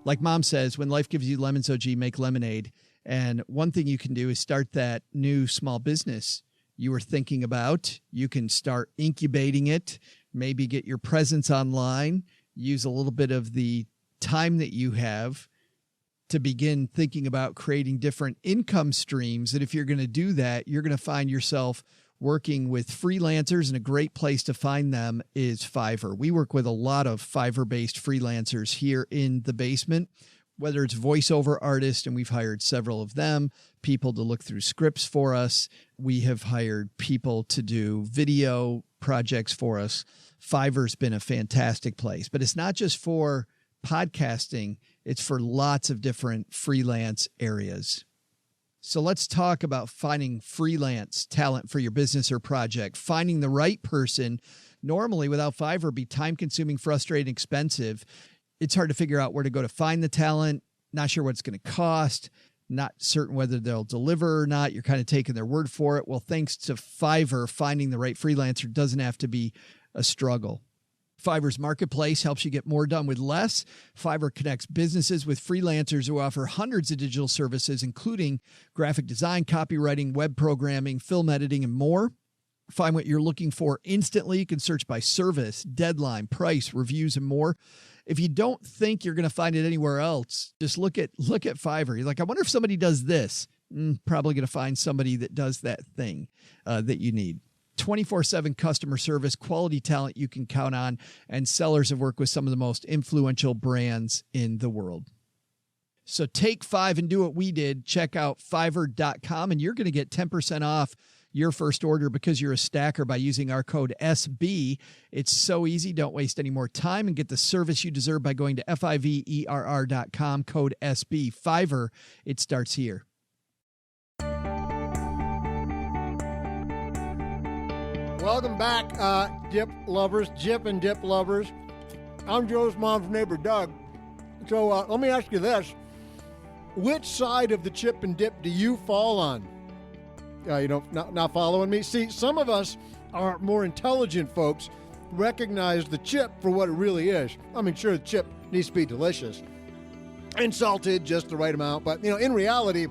Speaker 3: Like Mom says, when life gives you lemons, OG, make lemonade. And one thing you can do is start that new small business you were thinking about. You can start incubating it, maybe get your presence online, use a little bit of the time that you have to begin thinking about creating different income streams. And if you're going to do that, you're going to find yourself working with freelancers, and a great place to find them is Fiverr. We work with a lot of Fiverr-based freelancers here in the basement. whether it's voiceover artists, and we've hired several of them, people to look through scripts for us. We have hired people to do video projects for us. Fiverr's been a fantastic place, but it's not just for podcasting. It's for lots of different freelance areas. So let's talk about finding freelance talent for your business or project. Finding the right person, normally without Fiverr, be time-consuming, frustrating, expensive. It's hard to figure out where to go to find the talent, not sure what it's going to cost, not certain whether they'll deliver or not. You're kind of taking their word for it. Well, thanks to Fiverr, finding the right freelancer doesn't have to be a struggle. Fiverr's marketplace helps you get more done with less. Fiverr connects businesses with freelancers who offer hundreds of digital services, including graphic design, copywriting, web programming, film editing, and more. Find what you're looking for instantly. You can search by service, deadline, price, reviews, and more. If you don't think you're going to find it anywhere else, just look at Fiverr. You're like, I wonder if somebody does this. Probably going to find somebody that does that thing that you need. 24/7 customer service, quality talent you can count on, and sellers have worked with some of the most influential brands in the world. So take 5 and do what we did. Check out Fiverr.com, and you're going to get 10% off your first order because you're a stacker by using our code SB. It's so easy. Don't waste any more time and get the service you deserve by going to Fiverr.com, code SB. Fiverr, it starts here.
Speaker 2: Welcome back, dip lovers, Jip and dip lovers. I'm Joe's mom's neighbor, Doug. So let me ask you this. Which side of the chip and dip do you fall on? Not following me? See, some of us are more intelligent folks recognize the chip for what it really is. I mean, sure, the chip needs to be delicious and salted just the right amount. But, in reality,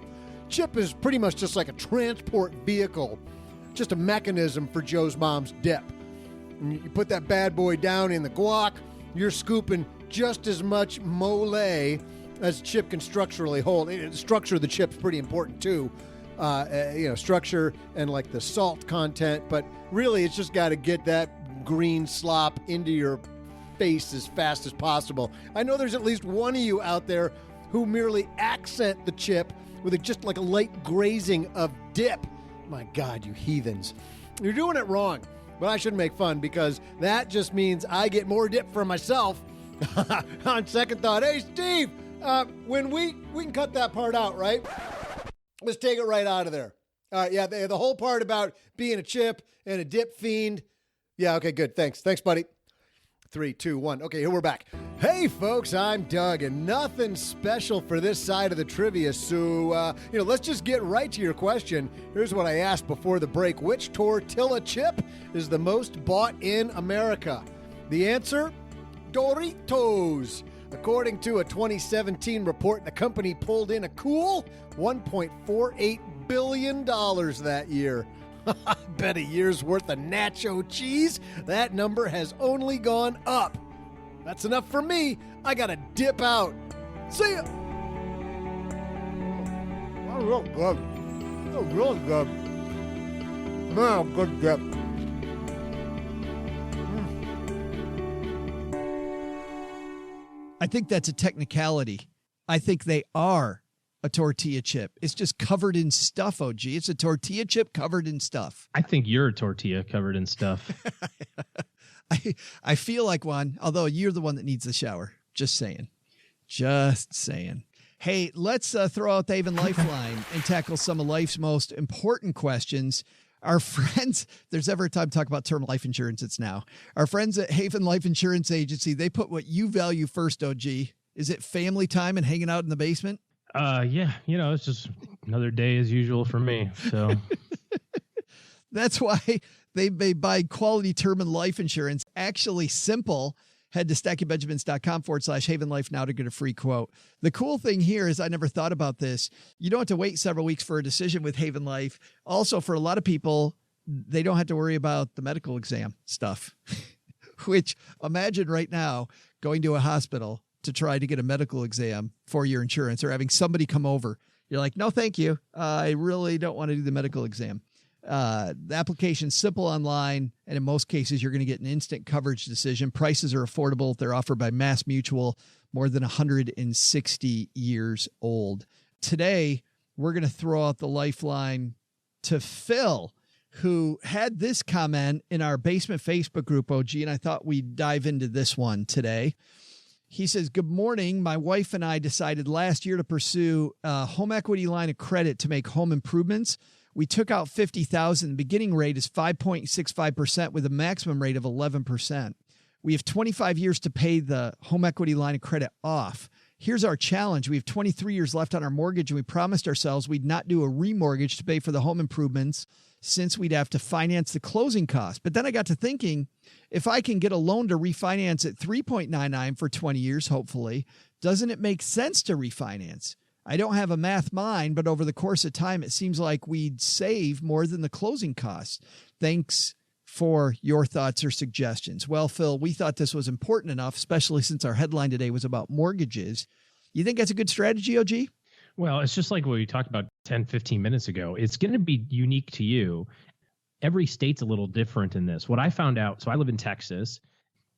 Speaker 2: chip is pretty much just like a transport vehicle. Just a mechanism for Joe's mom's dip. And you put that bad boy down in the guac, you're scooping just as much mole as chip can structurally hold. The structure of the chip's pretty important too. Structure and like the salt content, but really it's just got to get that green slop into your face as fast as possible. I know there's at least one of you out there who merely accent the chip with just like a light grazing of dip. My God, you heathens. You're doing it wrong, but I shouldn't make fun because that just means I get more dip for myself. On second thought, hey, Steve, when we can cut that part out, right? Let's take it right out of there. All right, yeah, the whole part about being a chip and a dip fiend. Yeah, okay, good. Thanks, buddy. 3, 2, 1. Okay, here we're back. Hey, folks, I'm Doug, and nothing special for this side of the trivia. So, let's just get right to your question. Here's what I asked before the break. Which tortilla chip is the most bought in America? The answer? Doritos. According to a 2017 report, the company pulled in a cool $1.48 billion that year. I bet a year's worth of nacho cheese, that number has only gone up. That's enough for me. I gotta dip out. See ya. Oh, real good. Oh, really good. Man, good dip.
Speaker 3: I think that's a technicality. I think they are a tortilla chip. It's just covered in stuff, OG. It's a tortilla chip covered in stuff.
Speaker 4: I think you're a tortilla covered in stuff.
Speaker 3: I feel like one, although you're the one that needs the shower. Just saying. Hey, let's throw out the Haven Lifeline and tackle some of life's most important questions. Our friends, there's ever a time to talk about term life insurance, it's now. Our friends at Haven Life Insurance Agency, they put what you value first, OG. Is it family time and hanging out in the basement?
Speaker 4: Yeah, it's just another day as usual for me. So
Speaker 3: that's why they buy quality term and life insurance. Actually simple. Head to stackingbenjamins.com/Haven Life now to get a free quote. The cool thing here is I never thought about this. You don't have to wait several weeks for a decision with Haven Life. Also, for a lot of people, they don't have to worry about the medical exam stuff, which imagine right now going to a hospital to try to get a medical exam for your insurance or having somebody come over. You're like, no, thank you. I really don't want to do the medical exam. The application's simple online, and in most cases, you're going to get an instant coverage decision. Prices are affordable. They're offered by Mass Mutual. more than 160 years old. Today, we're going to throw out the lifeline to Phil, who had this comment in our basement Facebook group, OG, and I thought we'd dive into this one today. He says, good morning. My wife and I decided last year to pursue a home equity line of credit to make home improvements. We took out $50,000. The beginning rate is 5.65% with a maximum rate of 11%. We have 25 years to pay the home equity line of credit off. Here's our challenge. We have 23 years left on our mortgage, and we promised ourselves we'd not do a remortgage to pay for the home improvements since we'd have to finance the closing costs. But then I got to thinking, if I can get a loan to refinance at 3.99 for 20 years, hopefully, doesn't it make sense to refinance? I don't have a math mind, but over the course of time, it seems like we'd save more than the closing costs. Thanks for your thoughts or suggestions. Well, Phil, we thought this was important enough, especially since our headline today was about mortgages. You think that's a good strategy, OG?
Speaker 4: Well, it's just like what we talked about 10, 15 minutes ago. It's going to be unique to you. Every state's a little different in this. What I found out, so I live in Texas.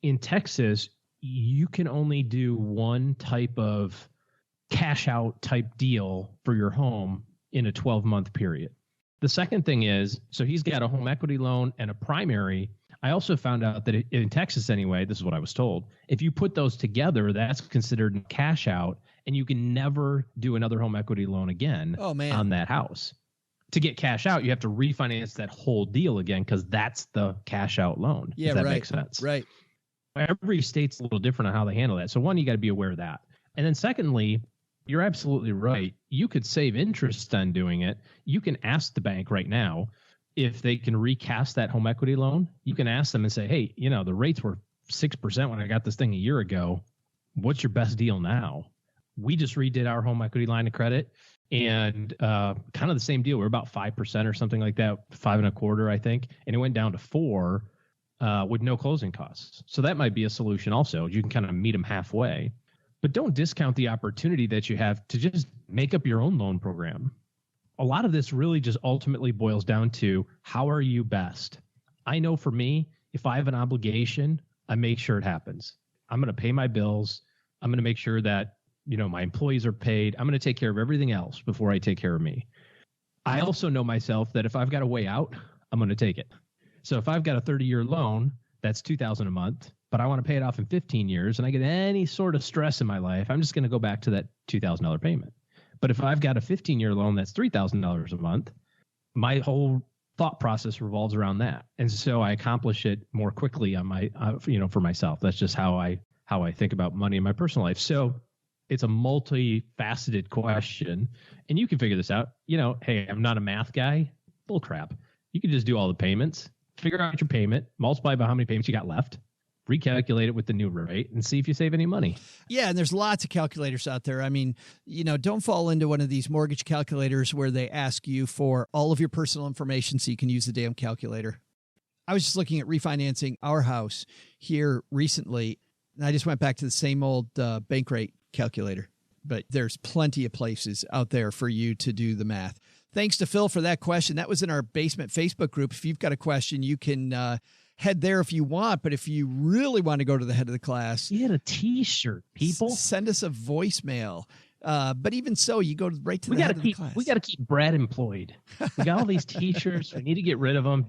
Speaker 4: In Texas, you can only do one type of cash out type deal for your home in a 12-month period. The second thing is, so he's got a home equity loan and a primary. I also found out that in Texas anyway, this is what I was told, if you put those together, that's considered cash out, and you can never do another home equity loan again on that house. To get cash out, you have to refinance that whole deal again because that's the cash out loan.
Speaker 3: Yeah,
Speaker 4: if that makes sense.
Speaker 3: Right.
Speaker 4: Every state's a little different on how they handle that. So one, you got to be aware of that. And then secondly, you're absolutely right. You could save interest on doing it. You can ask the bank right now if they can recast that home equity loan. You can ask them and say, hey, the rates were 6% when I got this thing a year ago. What's your best deal now? We just redid our home equity line of credit and kind of the same deal. We're about 5% or something like that, 5.25%, I think. And it went down to 4% with no closing costs. So that might be a solution also. You can kind of meet them halfway. But don't discount the opportunity that you have to just make up your own loan program. A lot of this really just ultimately boils down to how are you best? I know for me, if I have an obligation, I make sure it happens. I'm going to pay my bills. I'm going to make sure that, my employees are paid. I'm going to take care of everything else before I take care of me. I also know myself that if I've got a way out, I'm going to take it. So if I've got a 30-year loan, that's $2,000 a month, but I want to pay it off in 15 years and I get any sort of stress in my life, I'm just going to go back to that $2,000 payment. But if I've got a 15-year loan that's $3,000 a month, my whole thought process revolves around that. And so I accomplish it more quickly on my, for myself. That's just how I think about money in my personal life. So it's a multifaceted question and you can figure this out. Hey, I'm not a math guy. Bull crap. You can just do all the payments, figure out your payment, multiply by how many payments you got left, recalculate it with the new rate and see if you save any money.
Speaker 3: Yeah. And there's lots of calculators out there. I mean, don't fall into one of these mortgage calculators where they ask you for all of your personal information so you can use the damn calculator. I was just looking at refinancing our house here recently, and I just went back to the same old bank rate calculator, but there's plenty of places out there for you to do the math. Thanks to Phil for that question. That was in our basement Facebook group. If you've got a question, you can head there if you want. But if you really want to go to the head of the class,
Speaker 4: you get a T-shirt, people.
Speaker 3: Send us a voicemail. But even so, you go right to the head of the class.
Speaker 4: We got to keep Brad employed. We got all these T-shirts. We need to get rid of them.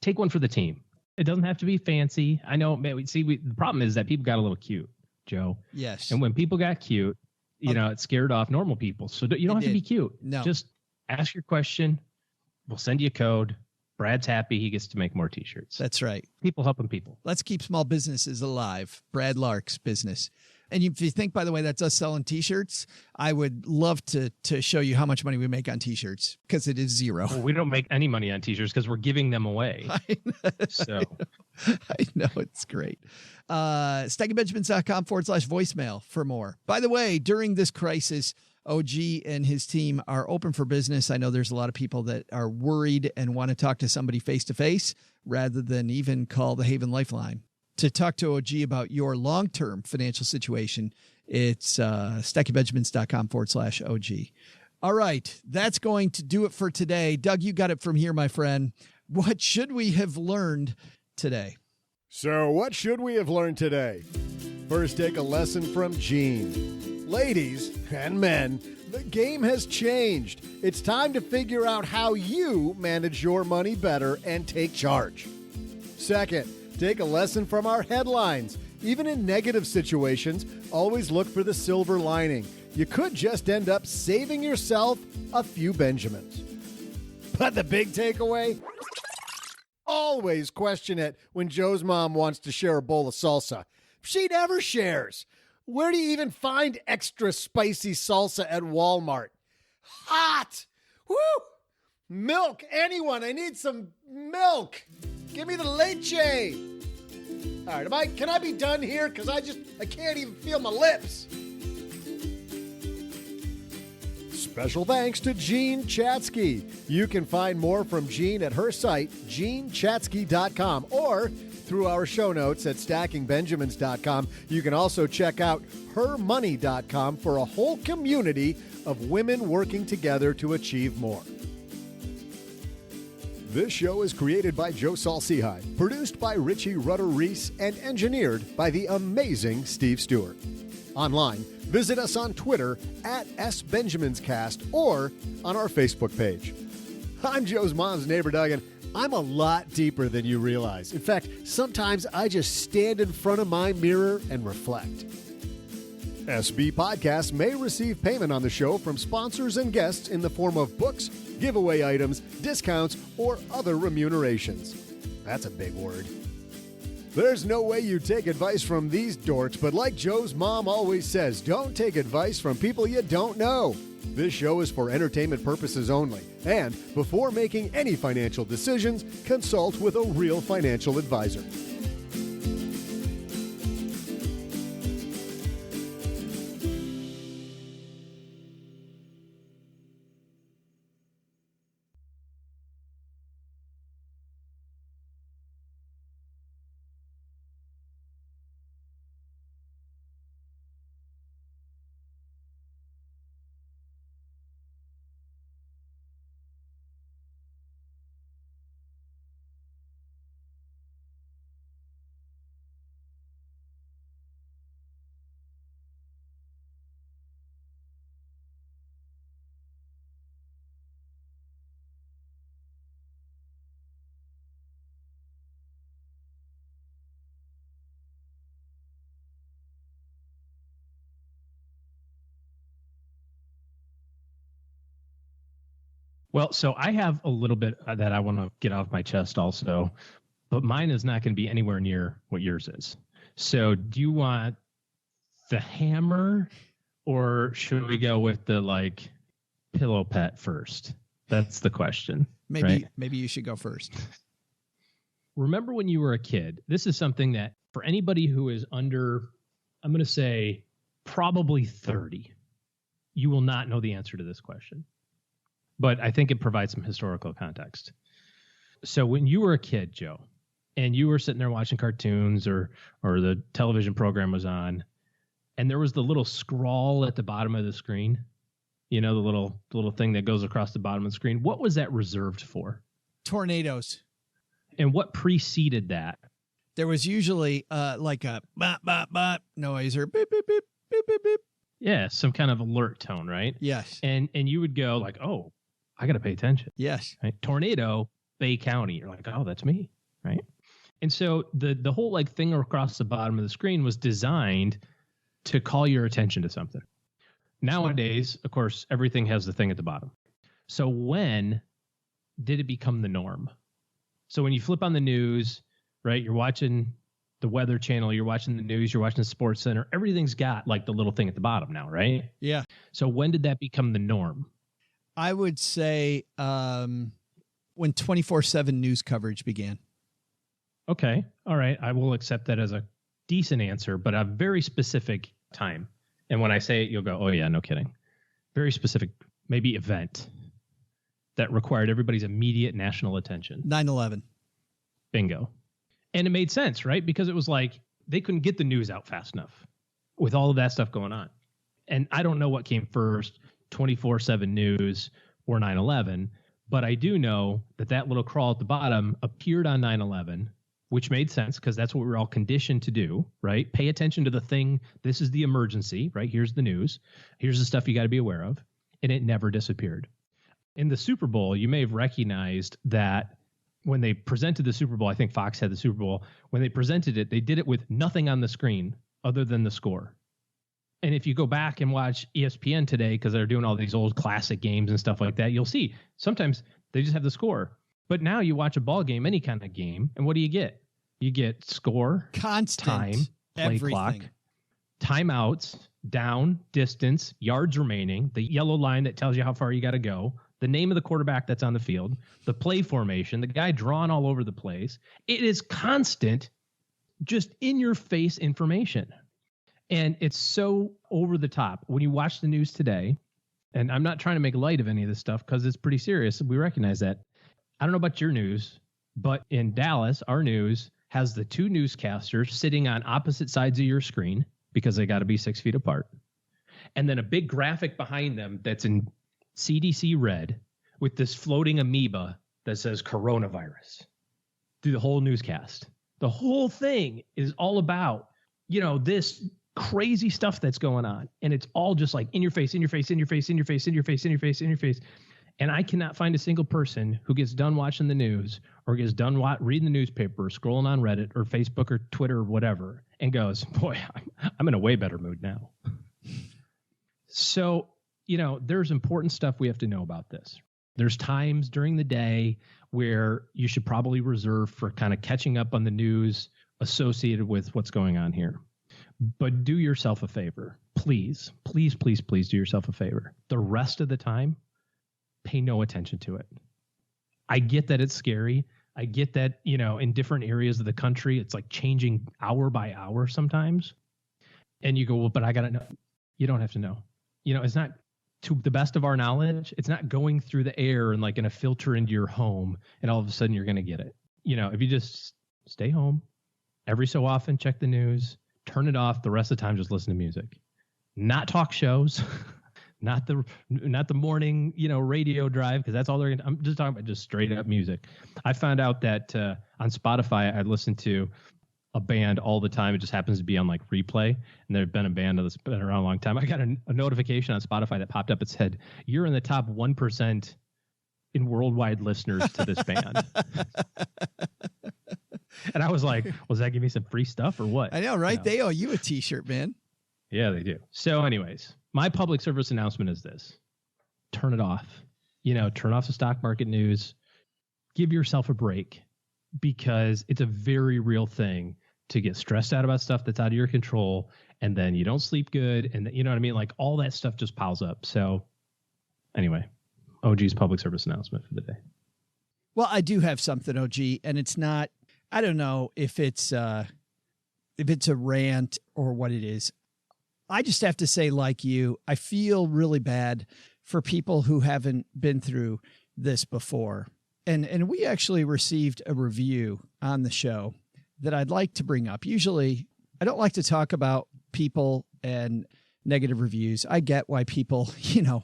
Speaker 4: Take one for the team. It doesn't have to be fancy. I know, man. The problem is that people got a little cute, Joe.
Speaker 3: Yes.
Speaker 4: And when people got cute, it scared off normal people. So you don't have to be cute.
Speaker 3: No.
Speaker 4: Just ask your question. We'll send you a code. Brad's happy. He gets to make more T-shirts.
Speaker 3: That's right.
Speaker 4: People helping people.
Speaker 3: Let's keep small businesses alive. Brad Lark's business. And if you think, by the way, that's us selling T-shirts, I would love to show you how much money we make on T-shirts because it is zero.
Speaker 4: Well, we don't make any money on T-shirts because we're giving them away.
Speaker 3: I know. It's great. StackyBenjamins.com/voicemail for more. By the way, during this crisis, OG and his team are open for business. I know there's a lot of people that are worried and want to talk to somebody face-to-face rather than even call the Haven Lifeline. To talk to OG about your long-term financial situation, it's StackyBenjamins.com/OG. All right, that's going to do it for today. Doug, you got it from here, my friend. What should we have learned today?
Speaker 2: So what should we have learned today? First, take a lesson from Jean. Ladies and men, the game has changed. It's time to figure out how you manage your money better and take charge. Second, take a lesson from our headlines. Even in negative situations, always look for the silver lining. You could just end up saving yourself a few Benjamins. But the big takeaway? Always question it when Joe's mom wants to share a bowl of salsa. She never shares. Where do you even find extra spicy salsa at Walmart? Hot! Woo! Milk, anyone. I need some milk. Give me the leche. All right, can I be done here? Because I can't even feel my lips. Special thanks to Jean Chatzky. You can find more from Jean at her site, jeanchatzky.com, or through our show notes at stackingbenjamins.com. You can also check out hermoney.com for a whole community of women working together to achieve more. This show is created by Joe Saul-Sehy, produced by Richie Rutter-Reese, and engineered by the amazing Steve Stewart. Online, visit us on Twitter at SBenjaminsCast or on our Facebook page. I'm Joe's mom's neighbor, Doug, and I'm a lot deeper than you realize. In fact, sometimes I just stand in front of my mirror and reflect. SB Podcasts may receive payment on the show from sponsors and guests in the form of books, giveaway items, discounts, or other remunerations. That's a big word. There's no way you take advice from these dorks, but like Joe's mom always says, don't take advice from people you don't know. This show is for entertainment purposes only, and before making any financial decisions, consult with a real financial advisor.
Speaker 4: Well, so I have a little bit that I want to get off my chest also, but mine is not going to be anywhere near what yours is. So do you want the hammer or should we go with the pillow pet first? That's the question.
Speaker 3: Maybe you should go first.
Speaker 4: Remember when you were a kid? This is something that for anybody who is under, I'm going to say probably 30, you will not know the answer to this question. But I think it provides some historical context. So when you were a kid, Joe, and you were sitting there watching cartoons or the television program was on, and there was the little scroll at the bottom of the screen, you know, the little thing that goes across the bottom of the screen. What was that reserved for?
Speaker 3: Tornadoes.
Speaker 4: And what preceded that?
Speaker 3: There was usually like a bop, bop, bop noise or beep, beep, beep, beep, beep, beep.
Speaker 4: Yeah, some kind of alert tone, right?
Speaker 3: Yes.
Speaker 4: And you would go like, oh, I got to pay attention.
Speaker 3: Yes.
Speaker 4: Right? Tornado, Bay County. You're like, oh, that's me, right? And so the whole thing across the bottom of the screen was designed to call your attention to something. Nowadays, of course, everything has the thing at the bottom. So when did it become the norm? So when you flip on the news, right, you're watching the Weather Channel, you're watching the news, you're watching the Sports Center, everything's got the little thing at the bottom now, right?
Speaker 3: Yeah.
Speaker 4: So when did that become the norm?
Speaker 3: I would say when 24/7 news coverage began.
Speaker 4: Okay. All right. I will accept that as a decent answer, but a very specific time. And when I say it, you'll go, oh, yeah, no kidding. Very specific, maybe event that required everybody's immediate national attention.
Speaker 3: 9/11.
Speaker 4: Bingo. And it made sense, right? Because it was they couldn't get the news out fast enough with all of that stuff going on. And I don't know what came first, 24/7 news or 9/11, but I do know that little crawl at the bottom appeared on 9/11 which made sense because that's what we're all conditioned to do, right? Pay attention to the thing. This is the emergency, right? Here's the news. Here's the stuff you got to be aware of. And it never disappeared. In the Super Bowl, you may have recognized that when they presented the Super Bowl, I think Fox had the Super Bowl, when they presented it, they did it with nothing on the screen other than the score. And if you go back and watch ESPN today, because they're doing all these old classic games and stuff like that, you'll see sometimes they just have the score. But now you watch a ball game, any kind of game, and what do you get? You get score,
Speaker 3: constant
Speaker 4: time, play
Speaker 3: everything.
Speaker 4: clock, timeouts, down, distance, yards remaining, the yellow line that tells you how far you got to go, the name of the quarterback that's on the field, the play formation, the guy drawn all over the place. It is constant, just in your face information. And it's so over the top. When you watch the news today, and I'm not trying to make light of any of this stuff because it's pretty serious. We recognize that. I don't know about your news, but in Dallas, our news has the two newscasters sitting on opposite sides of your screen because they got to be 6 feet apart. And then a big graphic behind them that's in CDC red with this floating amoeba that says coronavirus through the whole newscast. The whole thing is all about, this crazy stuff that's going on. And it's all just like in your face, in your face, in your face, in your face, in your face, in your face, in your face. And I cannot find a single person who gets done watching the news or gets done reading the newspaper, or scrolling on Reddit or Facebook or Twitter or whatever, and goes, boy, I'm in a way better mood now. So, there's important stuff we have to know about this. There's times during the day where you should probably reserve for kind of catching up on the news associated with what's going on here. But do yourself a favor. Please, please, please, please do yourself a favor. The rest of the time, pay no attention to it. I get that it's scary. I get that, in different areas of the country, it's like changing hour by hour sometimes. And you go, well, but I got to know. You don't have to know. It's not, to the best of our knowledge, it's not going through the air and like going to filter into your home and all of a sudden you're going to get it. If you just stay home, every so often check the news, turn it off. The rest of the time, just listen to music, not talk shows. Not the morning, radio drive, because that's all they're going to. I'm just talking about just straight up music. I found out that on Spotify, I listen to a band all the time. It just happens to be on like replay. And there's been a band that's been around a long time. I got a notification on Spotify that popped up. It said, you're in the top 1% in worldwide listeners to this band. And I was like, well, does that give me some free stuff or what?
Speaker 3: I know, right? They owe you a t-shirt, man.
Speaker 4: Yeah, they do. So anyways, my public service announcement is this. Turn it off. Turn off the stock market news. Give yourself a break because it's a very real thing to get stressed out about stuff that's out of your control. And then you don't sleep good. And you know what I mean? Like all that stuff just piles up. So anyway, OG's public service announcement for the day.
Speaker 3: Well, I do have something, OG, and it's not, I don't know if it's a rant or what it is. I just have to say, like you, I feel really bad for people who haven't been through this before. And we actually received a review on the show that I'd like to bring up. Usually, I don't like to talk about people and negative reviews. I get why people,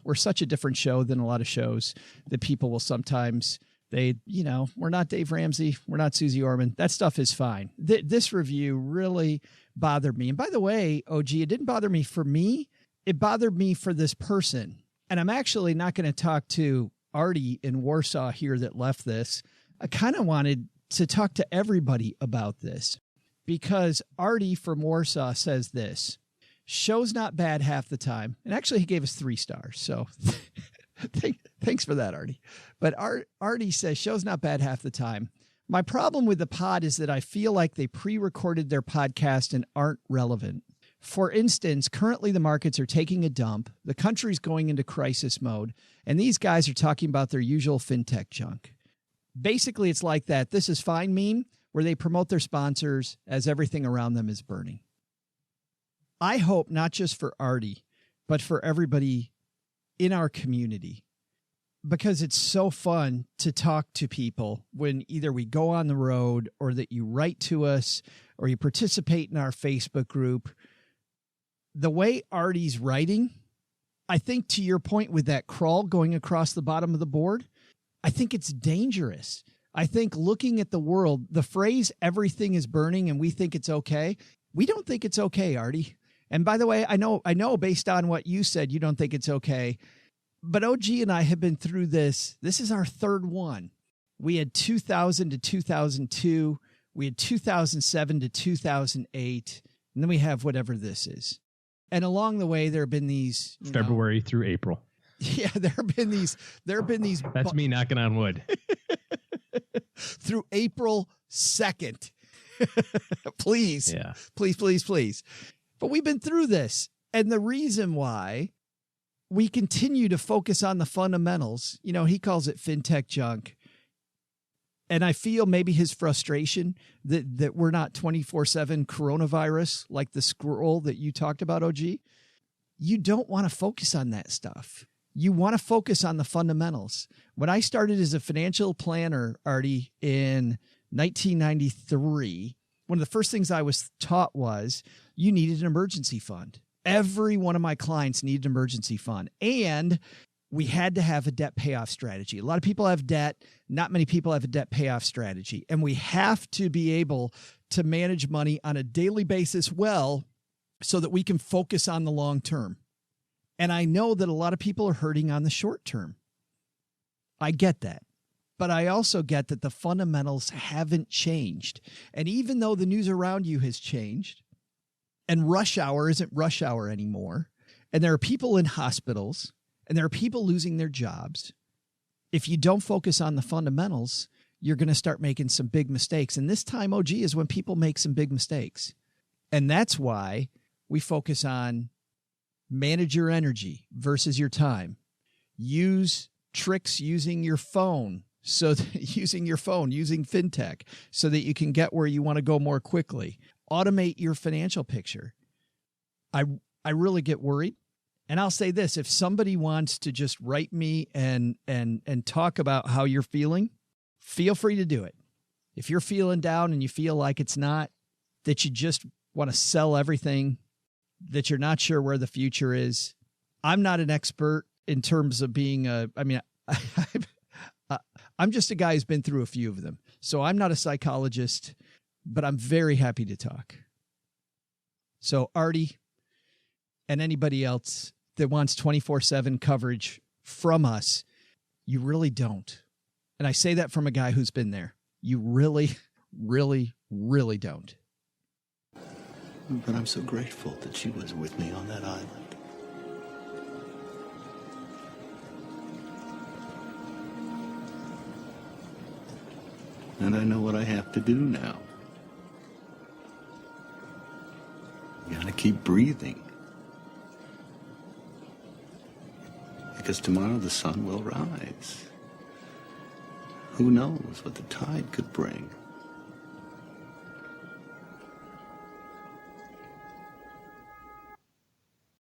Speaker 3: we're such a different show than a lot of shows that people will sometimes, we're not Dave Ramsey. We're not Susie Orman. That stuff is fine. This review really bothered me. And by the way, OG, it didn't bother me for me. It bothered me for this person. And I'm actually not going to talk to Artie in Warsaw here that left this. I kind of wanted to talk to everybody about this because Artie from Warsaw says this. Show's not bad half the time. And actually, he gave us 3 stars. So thanks for that, Artie. But Artie says show's not bad half the time. My problem with the pod is that I feel like they pre-recorded their podcast and aren't relevant. For instance, currently the markets are taking a dump, the country's going into crisis mode, and these guys are talking about their usual fintech junk. Basically, it's like that "this is fine" meme where they promote their sponsors as everything around them is burning. I hope not just for Artie, but for everybody in our community, because it's so fun to talk to people when either we go on the road or that you write to us or you participate in our Facebook group. The way Artie's writing, I think to your point with that crawl going across the bottom of the board, I think it's dangerous. I think looking at the world, the phrase everything is burning and we think it's okay. We don't think it's okay, Artie. And by the way, I know based on what you said, you don't think it's okay. But OG and I have been through this. This is our third one. We had 2000 to 2002. We had 2007 to 2008. And then we have whatever this is. And along the way, there have been these
Speaker 4: February through April.
Speaker 3: Yeah, there have been these.
Speaker 4: That's me knocking on wood.
Speaker 3: Through April 2nd. Please.
Speaker 4: Yeah.
Speaker 3: Please. But we've been through this. And the reason why we continue to focus on the fundamentals, he calls it fintech junk. And I feel maybe his frustration that we're not 24/7 coronavirus like the scroll that you talked about, OG. You don't want to focus on that stuff. You want to focus on the fundamentals. When I started as a financial planner, Artie, in 1993, one of the first things I was taught was you needed an emergency fund. Every one of my clients needed an emergency fund. And we had to have a debt payoff strategy. A lot of people have debt. Not many people have a debt payoff strategy. And we have to be able to manage money on a daily basis well so that we can focus on the long term. And I know that a lot of people are hurting on the short term. I get that. But I also get that the fundamentals haven't changed. And even though the news around you has changed and rush hour isn't rush hour anymore, and there are people in hospitals and there are people losing their jobs, if you don't focus on the fundamentals, you're going to start making some big mistakes. And this time, OG, is when people make some big mistakes. And that's why we focus on manage your energy versus your time. Use tricks using your phone. Using fintech so that you can get where you want to go more quickly. Automate your financial picture. I really get worried. And I'll say this, if somebody wants to just write me and talk about how you're feeling, feel free to do it. If you're feeling down and you feel like it's not, that you just want to sell everything, that you're not sure where the future is. I'm not an expert in terms of being I'm just a guy who's been through a few of them. So I'm not a psychologist, but I'm very happy to talk. So Artie and anybody else that wants 24/7 coverage from us, you really don't. And I say that from a guy who's been there. You really, really, really don't.
Speaker 7: But I'm so grateful that she was with me on that island. And I know what I have to do now. You gotta keep breathing. Because tomorrow the sun will rise. Who knows what the tide could bring?